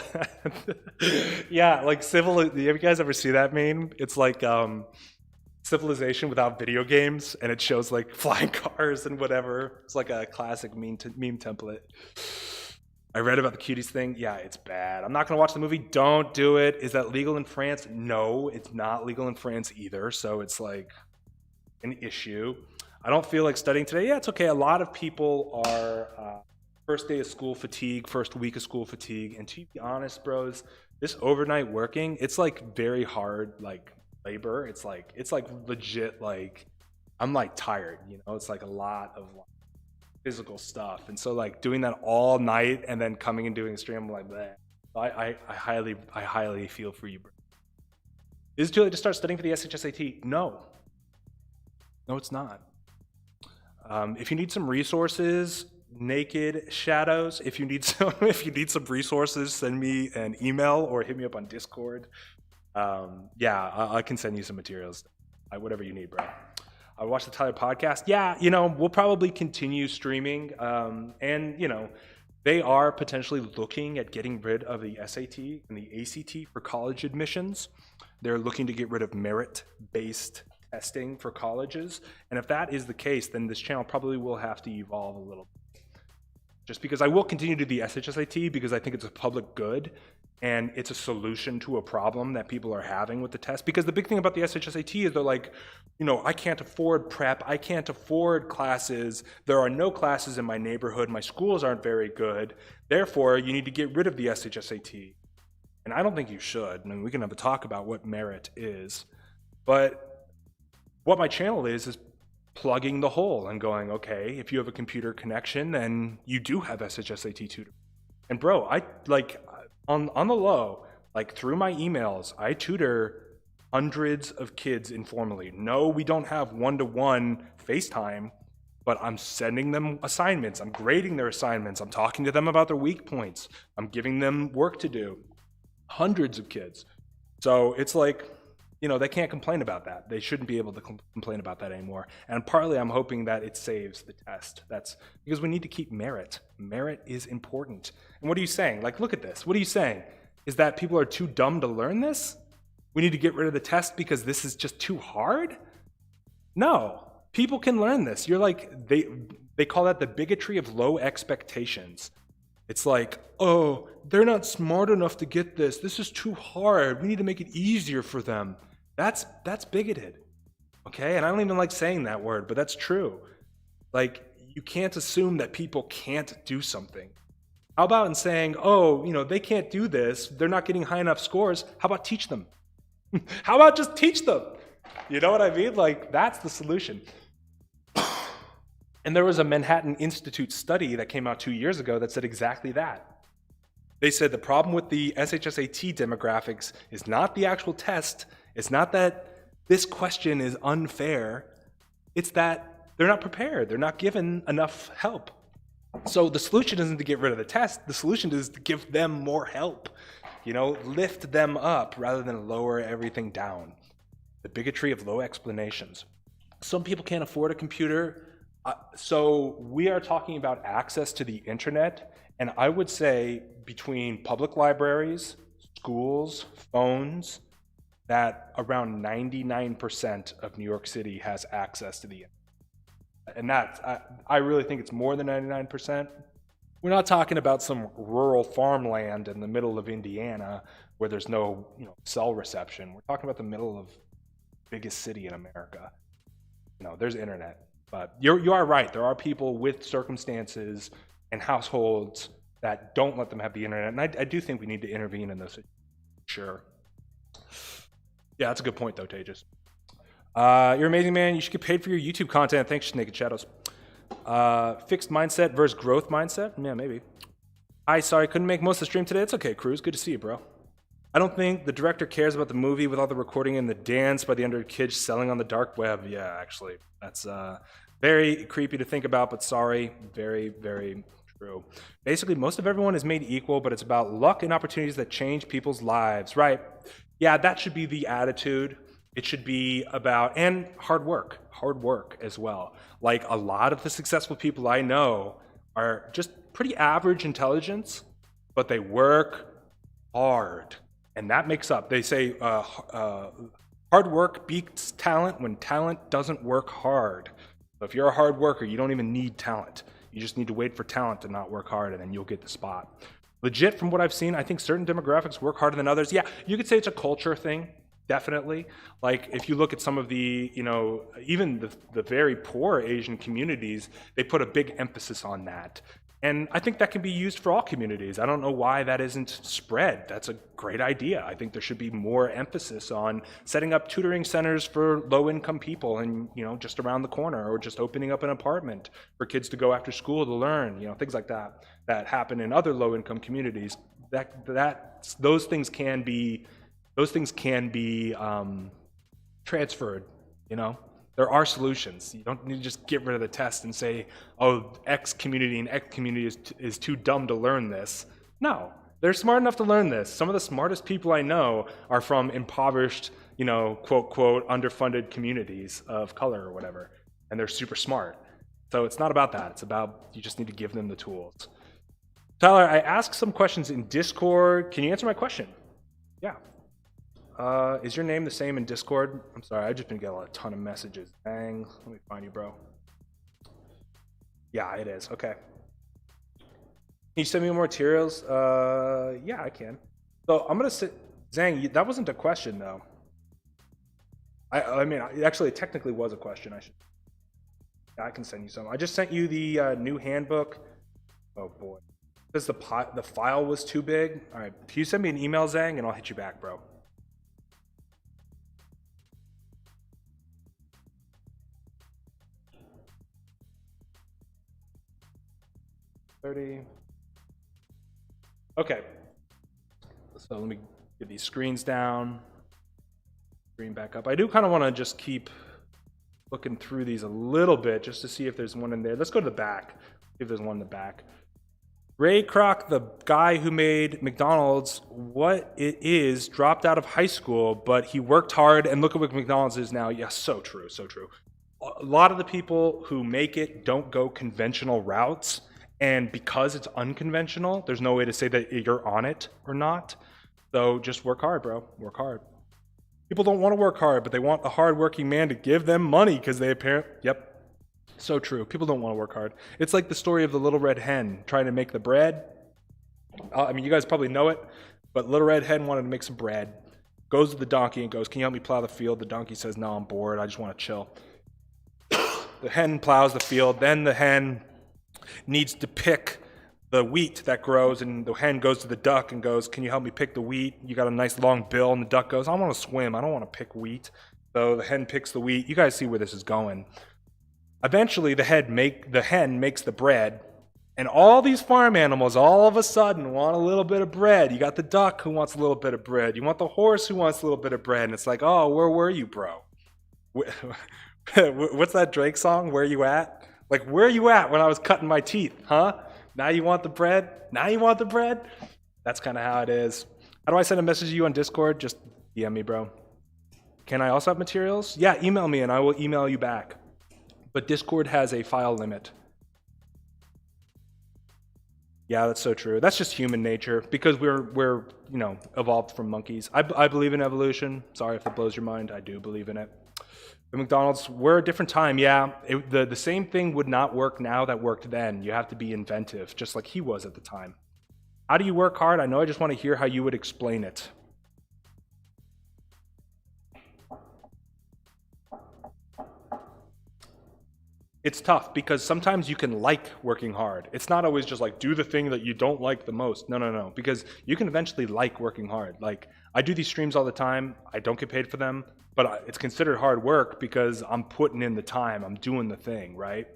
Yeah, like have you guys ever see that meme? It's like civilization without video games, and it shows like flying cars and whatever. It's like a classic meme template. I read about the cuties thing. Yeah, it's bad. I'm not gonna watch the movie. Don't do it. Is that legal in France? No, it's not legal in France either. So it's like an issue. I don't feel like studying today. Yeah, it's okay. A lot of people are first day of school fatigue, first week of school fatigue. And to be honest, bros, this overnight working, it's like very hard, like labor. It's like legit, like I'm like tired, you know, it's like a lot of like physical stuff. And so like doing that all night and then coming and doing a stream, I'm like that. I highly feel for you, bro. Is it too late to start studying for the SHSAT? No, it's not. If you need some resources, Naked Shadows, if you need some resources, send me an email or hit me up on Discord. Yeah, I can send you some materials, whatever you need, bro. I watched the Tyler podcast. Yeah, you know, we'll probably continue streaming, and you know, they are potentially looking at getting rid of the SAT and the ACT for college admissions. They're looking to get rid of merit-based testing for colleges, and if that is the case, then this channel probably will have to evolve a little bit. Just because I will continue to do the SHSAT because I think it's a public good and it's a solution to a problem that people are having with the test. Because the big thing about the SHSAT is they're like, you know, I can't afford prep, I can't afford classes, there are no classes in my neighborhood, my schools aren't very good, therefore you need to get rid of the SHSAT. And I don't think you should. I mean, we can have a talk about what merit is, but what my channel is plugging the hole and going, okay, if you have a computer connection, then you do have SHSAT tutor. And bro, I like on the low, like through my emails, I tutor hundreds of kids informally. No, we don't have one-to-one FaceTime, but I'm sending them assignments. I'm grading their assignments. I'm talking to them about their weak points. I'm giving them work to do. Hundreds of kids. So it's like, you know, they can't complain about that. They shouldn't be able to complain about that anymore. And partly I'm hoping that it saves the test. That's because we need to keep merit. Merit is important. And what are you saying? Like, look at this. What are you saying? Is that people are too dumb to learn this? We need to get rid of the test because this is just too hard? No, people can learn this. You're like, they call that the bigotry of low expectations. It's like, oh, they're not smart enough to get this. This is too hard. We need to make it easier for them. That's bigoted, okay? And I don't even like saying that word, but that's true. Like, you can't assume that people can't do something. How about in saying, oh, you know, they can't do this, they're not getting high enough scores, how about teach them? How about just teach them? You know what I mean? Like, that's the solution. And there was a Manhattan Institute study that came out 2 years ago that said exactly that. They said the problem with the SHSAT demographics is not the actual test. It's not that this question is unfair. It's that they're not prepared. They're not given enough help. So the solution isn't to get rid of the test. The solution is to give them more help. You know, lift them up rather than lower everything down. The bigotry of low explanations. Some people can't afford a computer. So we are talking about access to the internet, and I would say between public libraries, schools, phones, that around 99% of New York City has access to the internet. And I really think it's more than 99%. We're not talking about some rural farmland in the middle of Indiana where there's no, you know, cell reception. We're talking about the middle of the biggest city in America. You know, there's internet. But you are right. There are people with circumstances and households that don't let them have the internet. And I do think we need to intervene in those situations. Sure. Yeah, that's a good point, though, Tejas. You're amazing, man. You should get paid for your YouTube content. Thanks, Naked Shadows. Fixed mindset versus growth mindset? Yeah, maybe. Hi, sorry, couldn't make most of the stream today. It's okay, Cruz. Good to see you, bro. I don't think the director cares about the movie with all the recording and the dance by the underage kids selling on the dark web. Yeah, actually. That's very creepy to think about, but sorry. Very, very True. Basically, most of everyone is made equal, but it's about luck and opportunities that change people's lives, right? Yeah, that should be the attitude. It should be about, and hard work as well. Like a lot of the successful people I know are just pretty average intelligence, but they work hard. And that makes up, they say hard work beats talent when talent doesn't work hard. So if you're a hard worker, you don't even need talent. You just need to wait for talent to not work hard, and then you'll get the spot. Legit, from what I've seen, I think certain demographics work harder than others. Yeah, you could say it's a culture thing, definitely. Like if you look at some of the, even the very poor Asian communities, they put a big emphasis on that. And I think that can be used for all communities. I don't know why that isn't spread. That's a great idea. I think there should be more emphasis on setting up tutoring centers for low-income people and, just around the corner, or just opening up an apartment for kids to go after school to learn, things like that happen in other low-income communities. Those things can be transferred, There are solutions. You don't need to just get rid of the test and say, oh, X community and X community is too dumb to learn this. No, they're smart enough to learn this. Some of the smartest people I know are from impoverished, quote, quote, underfunded communities of color or whatever, and they're super smart. So it's not about that. It's about you just need to give them the tools. Tyler, I asked some questions in Discord. Can you answer my question? Yeah. Is your name the same in Discord? I'm sorry, I've just been getting a ton of messages. Dang, let me find you, bro. Yeah, it is. Okay. Can you send me more materials? Yeah, I can. So I'm gonna sit. Zhang, that wasn't a question though. I mean, actually, it technically was a question. I can send you some. I just sent you the new handbook. Oh boy, because the file was too big. All right, can you send me an email, Zhang, and I'll hit you back, bro. 30. Okay. So let me get these screens down. Screen back up. I do kind of want to just keep looking through these a little bit just to see if there's one in there. Let's go to the back. See if there's one in the back. Ray Kroc, the guy who made McDonald's what it is, dropped out of high school, but he worked hard, and look at what McDonald's is now. Yes, so true, so true. A lot of the people who make it don't go conventional routes. And because it's unconventional, there's no way to say that you're on it or not. So just work hard, bro. Work hard. People don't want to work hard, but they want a hardworking man to give them money because they yep. So true. People don't want to work hard. It's like the story of the little red hen trying to make the bread. I mean, you guys probably know it, but little red hen wanted to make some bread. Goes to the donkey and goes, "Can you help me plow the field?" The donkey says, "No, I'm bored. I just want to chill." The hen plows the field. Then the hen needs to pick the wheat that grows, and the hen goes to the duck and goes, "Can you help me pick the wheat? You got a nice long bill." And the duck goes, "I want to swim. I don't want to pick wheat." So the hen picks the wheat. You guys see where this is going. Eventually, the hen makes the bread, and all these farm animals all of a sudden want a little bit of bread. You got the duck who wants a little bit of bread. You want the horse who wants a little bit of bread. And it's like, oh, where were you, bro? What's that Drake song? Where you at? Like, where are you at when I was cutting my teeth, huh? Now you want the bread? Now you want the bread? That's kind of how it is. How do I send a message to you on Discord? Just DM me, bro. Can I also have materials? Yeah, email me and I will email you back. But Discord has a file limit. Yeah, that's so true. That's just human nature because we're evolved from monkeys. I believe in evolution. Sorry if it blows your mind. I do believe in it. The McDonald's, we're a different time, yeah. The same thing would not work now that worked then. You have to be inventive, just like he was at the time. How do you work hard? I know, I just want to hear how you would explain it. It's tough because sometimes you can like working hard. It's not always just like do the thing that you don't like the most. No. Because you can eventually like working hard. Like I do these streams all the time. I don't get paid for them, but it's considered hard work because I'm putting in the time. I'm doing the thing, right?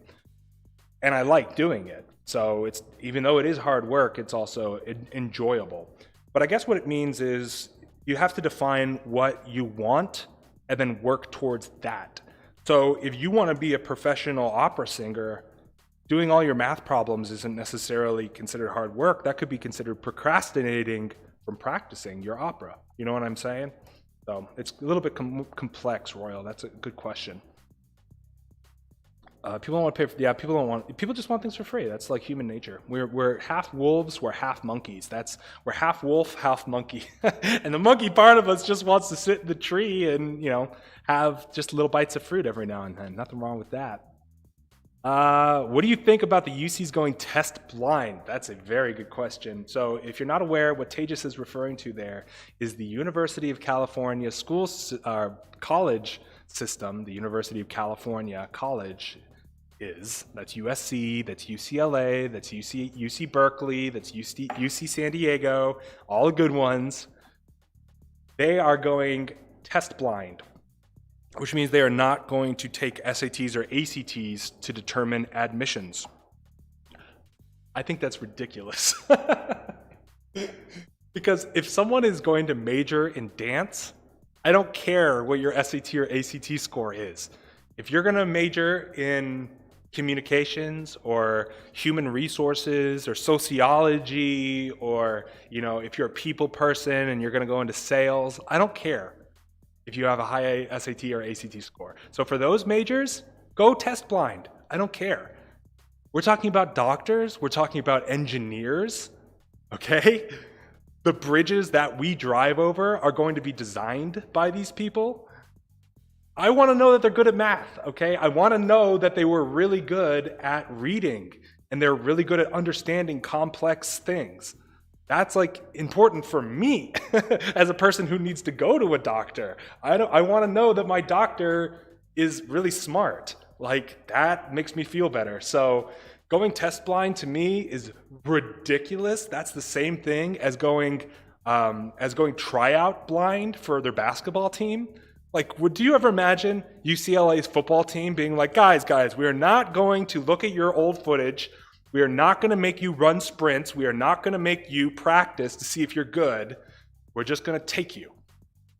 And I like doing it. So it's even though it is hard work, it's also enjoyable. But I guess what it means is you have to define what you want and then work towards that. So if you want to be a professional opera singer, doing all your math problems isn't necessarily considered hard work. That could be considered procrastinating from practicing your opera. You know what I'm saying? So it's a little bit complex, Royal. That's a good question. People don't want to pay for, yeah, people just want things for free. That's like human nature. We're half wolves, we're half monkeys. We're half wolf, half monkey. And the monkey part of us just wants to sit in the tree and, have just little bites of fruit every now and then. Nothing wrong with that. What do you think about the UCs going test blind? That's a very good question. So if you're not aware, what Tejas is referring to there is the University of California college system. The University of California College that's USC, that's UCLA, that's UC Berkeley, that's UC San Diego, all the good ones. They are going test blind, which means they are not going to take SATs or ACTs to determine admissions. I think that's ridiculous. Because if someone is going to major in dance, I don't care what your SAT or ACT score is. If you're going to major in communications or human resources or sociology, or if you're a people person and you're going to go into sales, I don't care if you have a high SAT or ACT score. So for those majors, go test blind. I don't care. We're talking about doctors, we're talking about engineers, okay? The bridges that we drive over are going to be designed by these people. I want to know that they're good at math, okay? I want to know that they were really good at reading and they're really good at understanding complex things. That's important for me as a person who needs to go to a doctor. I want to know that my doctor is really smart. That makes me feel better. So going test blind to me is ridiculous. That's the same thing as going tryout blind for their basketball team. Do you ever imagine UCLA's football team being like, guys, we are not going to look at your old footage. We are not going to make you run sprints. We are not going to make you practice to see if you're good. We're just going to take you.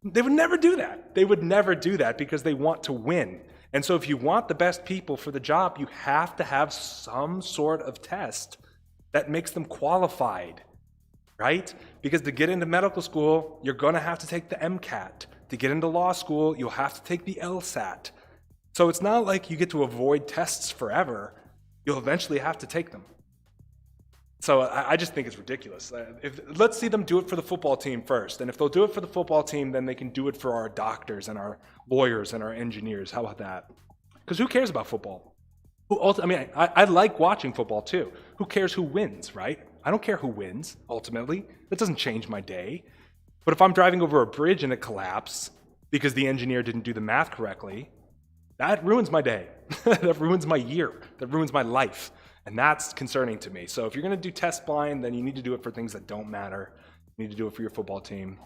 They would never do that. They would never do that because they want to win. And so if you want the best people for the job, you have to have some sort of test that makes them qualified, right? Because to get into medical school, you're going to have to take the MCAT. To get into law school, you'll have to take the LSAT. So it's not like you get to avoid tests forever. You'll eventually have to take them. So I just think it's ridiculous. Let's see them do it for the football team first. And if they'll do it for the football team, then they can do it for our doctors and our lawyers and our engineers. How about that? Because who cares about football? I like watching football too. Who cares who wins, right? I don't care who wins, ultimately. That doesn't change my day. But if I'm driving over a bridge and it collapses because the engineer didn't do the math correctly, that ruins my day. That ruins my year. That ruins my life. And that's concerning to me. So if you're going to do test blind, then you need to do it for things that don't matter. You need to do it for your football team.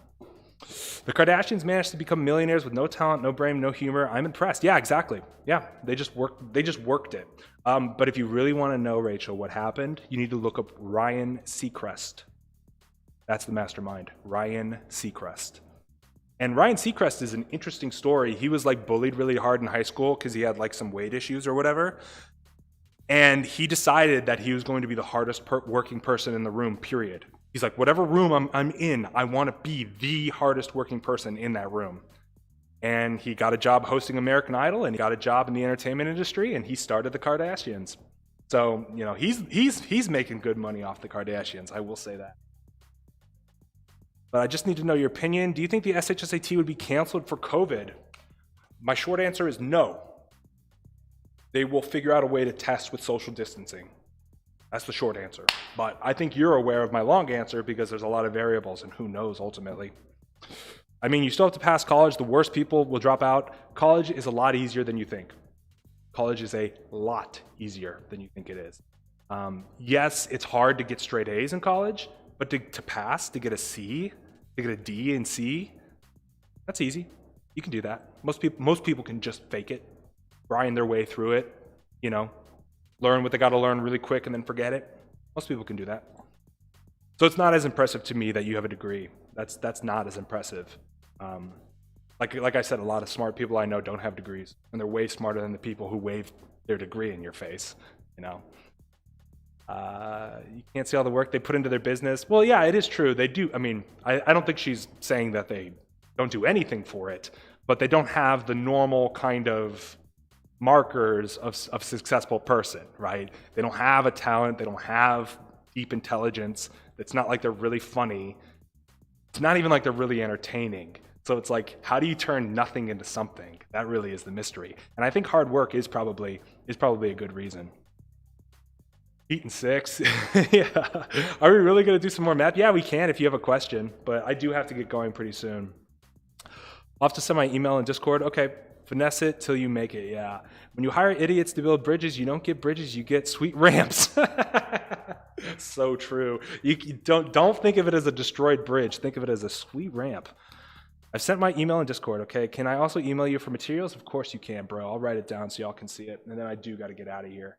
The Kardashians managed to become millionaires with no talent, no brain, no humor. I'm impressed. Yeah, exactly. Yeah, they just worked it. But if you really want to know, Rachel, what happened, you need to look up Ryan Seacrest. That's the mastermind, Ryan Seacrest. And Ryan Seacrest is an interesting story. He was bullied really hard in high school because he had some weight issues or whatever. And he decided that he was going to be the hardest working person in the room, period. He's like, whatever room I'm in, I want to be the hardest working person in that room. And he got a job hosting American Idol, and he got a job in the entertainment industry, and he started the Kardashians. So, he's making good money off the Kardashians, I will say that. But I just need to know your opinion. Do you think the SHSAT would be canceled for COVID? My short answer is no. They will figure out a way to test with social distancing. That's the short answer. But I think you're aware of my long answer because there's a lot of variables, and who knows ultimately. You still have to pass college. The worst people will drop out. College is a lot easier than you think. College is a lot easier than you think it is. Yes, it's hard to get straight A's in college, but to pass, to get a C, to get a D and C, that's easy. You can do that. Most people can just fake it, grind their way through it, learn what they got to learn really quick and then forget it. Most people can do that. So it's not as impressive to me that you have a degree. That's not as impressive. Like I said, a lot of smart people I know don't have degrees, and they're way smarter than the people who wave their degree in your face. You can't see all the work they put into their business. Well, yeah, it is true. They do. I mean, I don't think she's saying that they don't do anything for it, but they don't have the normal kind of markers of a successful person, right? They don't have a talent. They don't have deep intelligence. It's not like they're really funny. It's not even like they're really entertaining. So it's like, how do you turn nothing into something? That really is the mystery. And I think hard work is probably a good reason. 8 and 6. Yeah. Are we really going to do some more math? Yeah, we can if you have a question, but I do have to get going pretty soon. I'll have to send my email in Discord. Okay, finesse it till you make it. Yeah. When you hire idiots to build bridges, you don't get bridges, you get sweet ramps. So true. You don't think of it as a destroyed bridge. Think of it as a sweet ramp. I've sent my email in Discord. Okay, can I also email you for materials? Of course you can, bro. I'll write it down so y'all can see it. And then I do got to get out of here.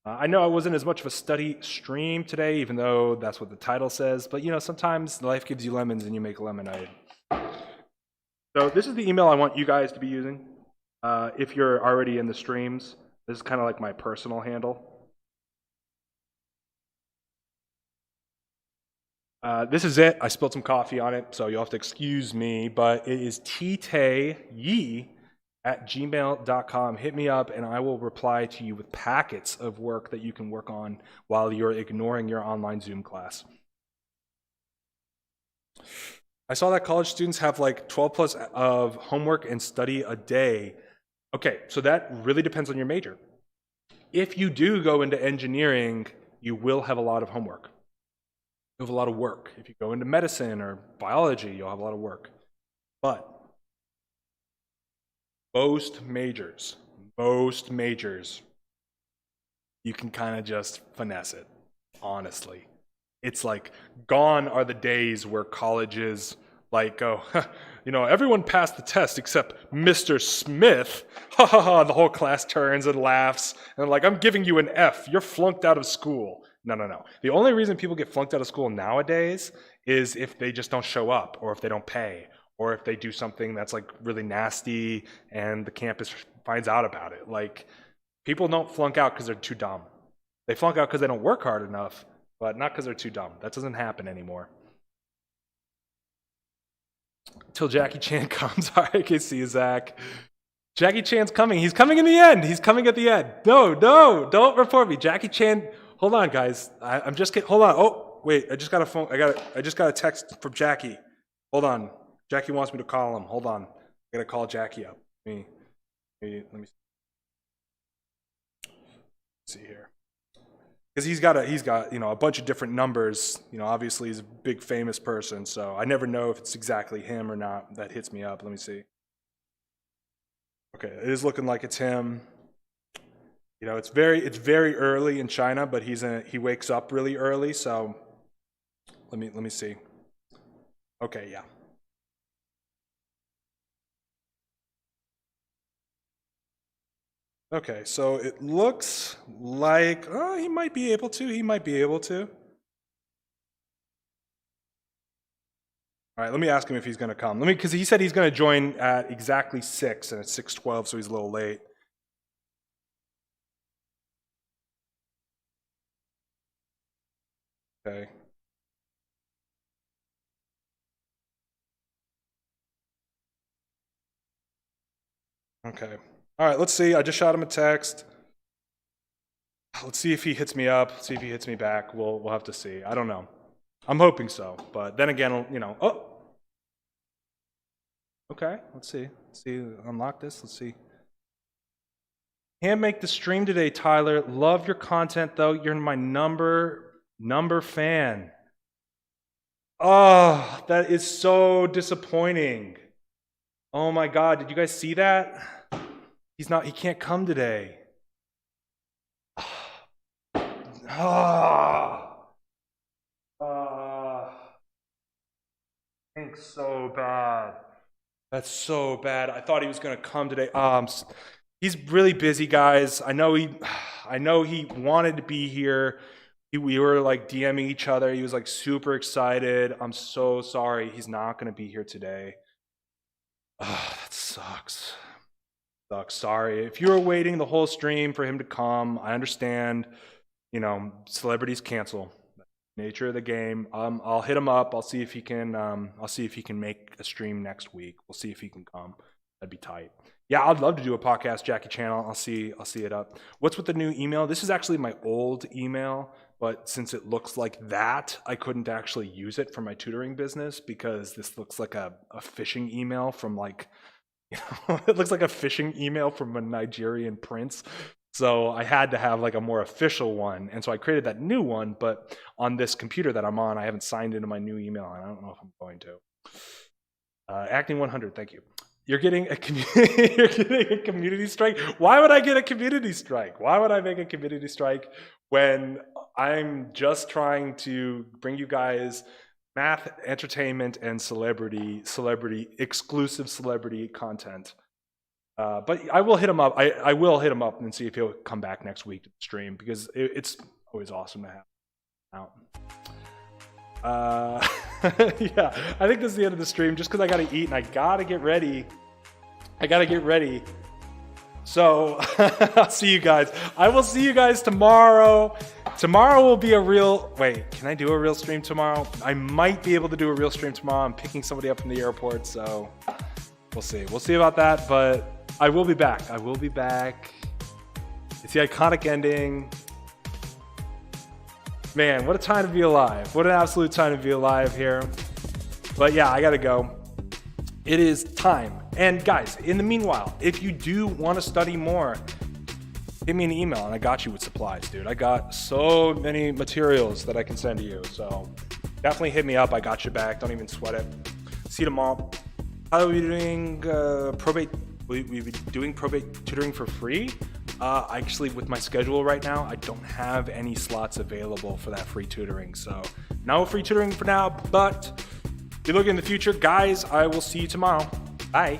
I know I wasn't as much of a study stream today, even though that's what the title says, but you know, sometimes life gives you lemons and you make lemonade. So this is the email I want you guys to be using. If you're already in the streams, this is kind of like my personal handle. This is it. I spilled some coffee on it, so you'll have to excuse me, but it is ttayi@gmail.com. Hit me up and I will reply to you with packets of work that you can work on while you're ignoring your online Zoom class. I saw that college students have like 12 plus of homework and study a day. Okay, so that really depends on your major. If you do go into engineering, you will have a lot of homework. You have a lot of work. If you go into medicine or biology, you'll have a lot of work. But most majors, you can kind of just finesse it, honestly. It's like, gone are the days where colleges like go, you know, everyone passed the test except Mr. Smith. Ha ha ha, the whole class turns and laughs. And like, I'm giving you an F. You're flunked out of school. No. The only reason people get flunked out of school nowadays is if they just don't show up, or if they don't pay, or if they do something that's like really nasty and the campus finds out about it. Like, people don't flunk out because they're too dumb. They flunk out because they don't work hard enough, but not because they're too dumb. That doesn't happen anymore. Till Jackie Chan comes. All right, I can see you, Zach. Jackie Chan's coming. He's coming in the end. He's coming at the end. No, don't report me. Jackie Chan. Hold on, guys. I'm just kidding. Hold on. Oh, wait. I just got a phone. I just got a text from Jackie. Hold on. Jackie wants me to call him. Hold on. I gotta call Jackie up. Let me see here. Because he's got you know, a bunch of different numbers. You know, obviously he's a big famous person, so I never know if it's exactly him or not. That hits me up. Let me see. Okay, it is looking like it's him. You know, it's very early in China, but he wakes up really early, so let me see. Okay, yeah. Okay, so it looks like he might be able to. All right, let me ask him if he's going to come. Because he said he's going to join at exactly 6, and it's 6:12, so he's a little late. Okay. Okay. All right, let's see. I just shot him a text. Let's see if he hits me up. See if he hits me back. We'll have to see. I don't know. I'm hoping so, but then again, you know. Oh. Okay. Let's see. Unlock this. Let's see. Can't make the stream today, Tyler. Love your content though. You're my number fan. Oh, that is so disappointing. Oh my God, did you guys see that? He can't come today. Thanks so bad. That's so bad. I thought he was gonna come today. He's really busy, guys. I know he wanted to be here. We were like DMing each other. He was like super excited. I'm so sorry. He's not gonna be here today. That sucks. Sorry. If you were waiting the whole stream for him to come, I understand. celebrities cancel. Nature of the game. I'll hit him up. I'll see if he can. Make a stream next week. We'll see if he can come. That'd be tight. Yeah, I'd love to do a podcast, Jackie channel. I'll see it up. What's with the new email? This is actually my old email, but since it looks like that, I couldn't actually use it for my tutoring business because this looks like a phishing email from it looks like a phishing email from a Nigerian prince. So I had to have like a more official one. And so I created that new one, but on this computer that I'm on, I haven't signed into my new email, and I don't know if I'm going to. Acting 100, thank you. You're getting a community strike. Why would I get a community strike? Why would I make a community strike when I'm just trying to bring you guys math, entertainment, and exclusive celebrity content? But I will hit him up. I will hit him up and see if he'll come back next week to stream, because it's always awesome to have him out. Yeah, I think this is the end of the stream just because I got to eat and I got to get ready. So I'll see you guys. I will see you guys tomorrow. Tomorrow will be wait, can I do a real stream tomorrow? I might be able to do a real stream tomorrow. I'm picking somebody up from the airport, so we'll see. We'll see about that, but I will be back. It's the iconic ending. Man, what a time to be alive. What an absolute time to be alive here. But yeah, I gotta go. It is time. And guys, in the meanwhile, if you do want to study more, hit me an email and I got you with supplies, dude. I got so many materials that I can send to you. So definitely hit me up. I got you back. Don't even sweat it. See you tomorrow. How are we doing probate? We'll be doing probate tutoring for free. Actually, with my schedule right now, I don't have any slots available for that free tutoring. So no free tutoring for now, but if you look in the future, guys, I will see you tomorrow. Bye.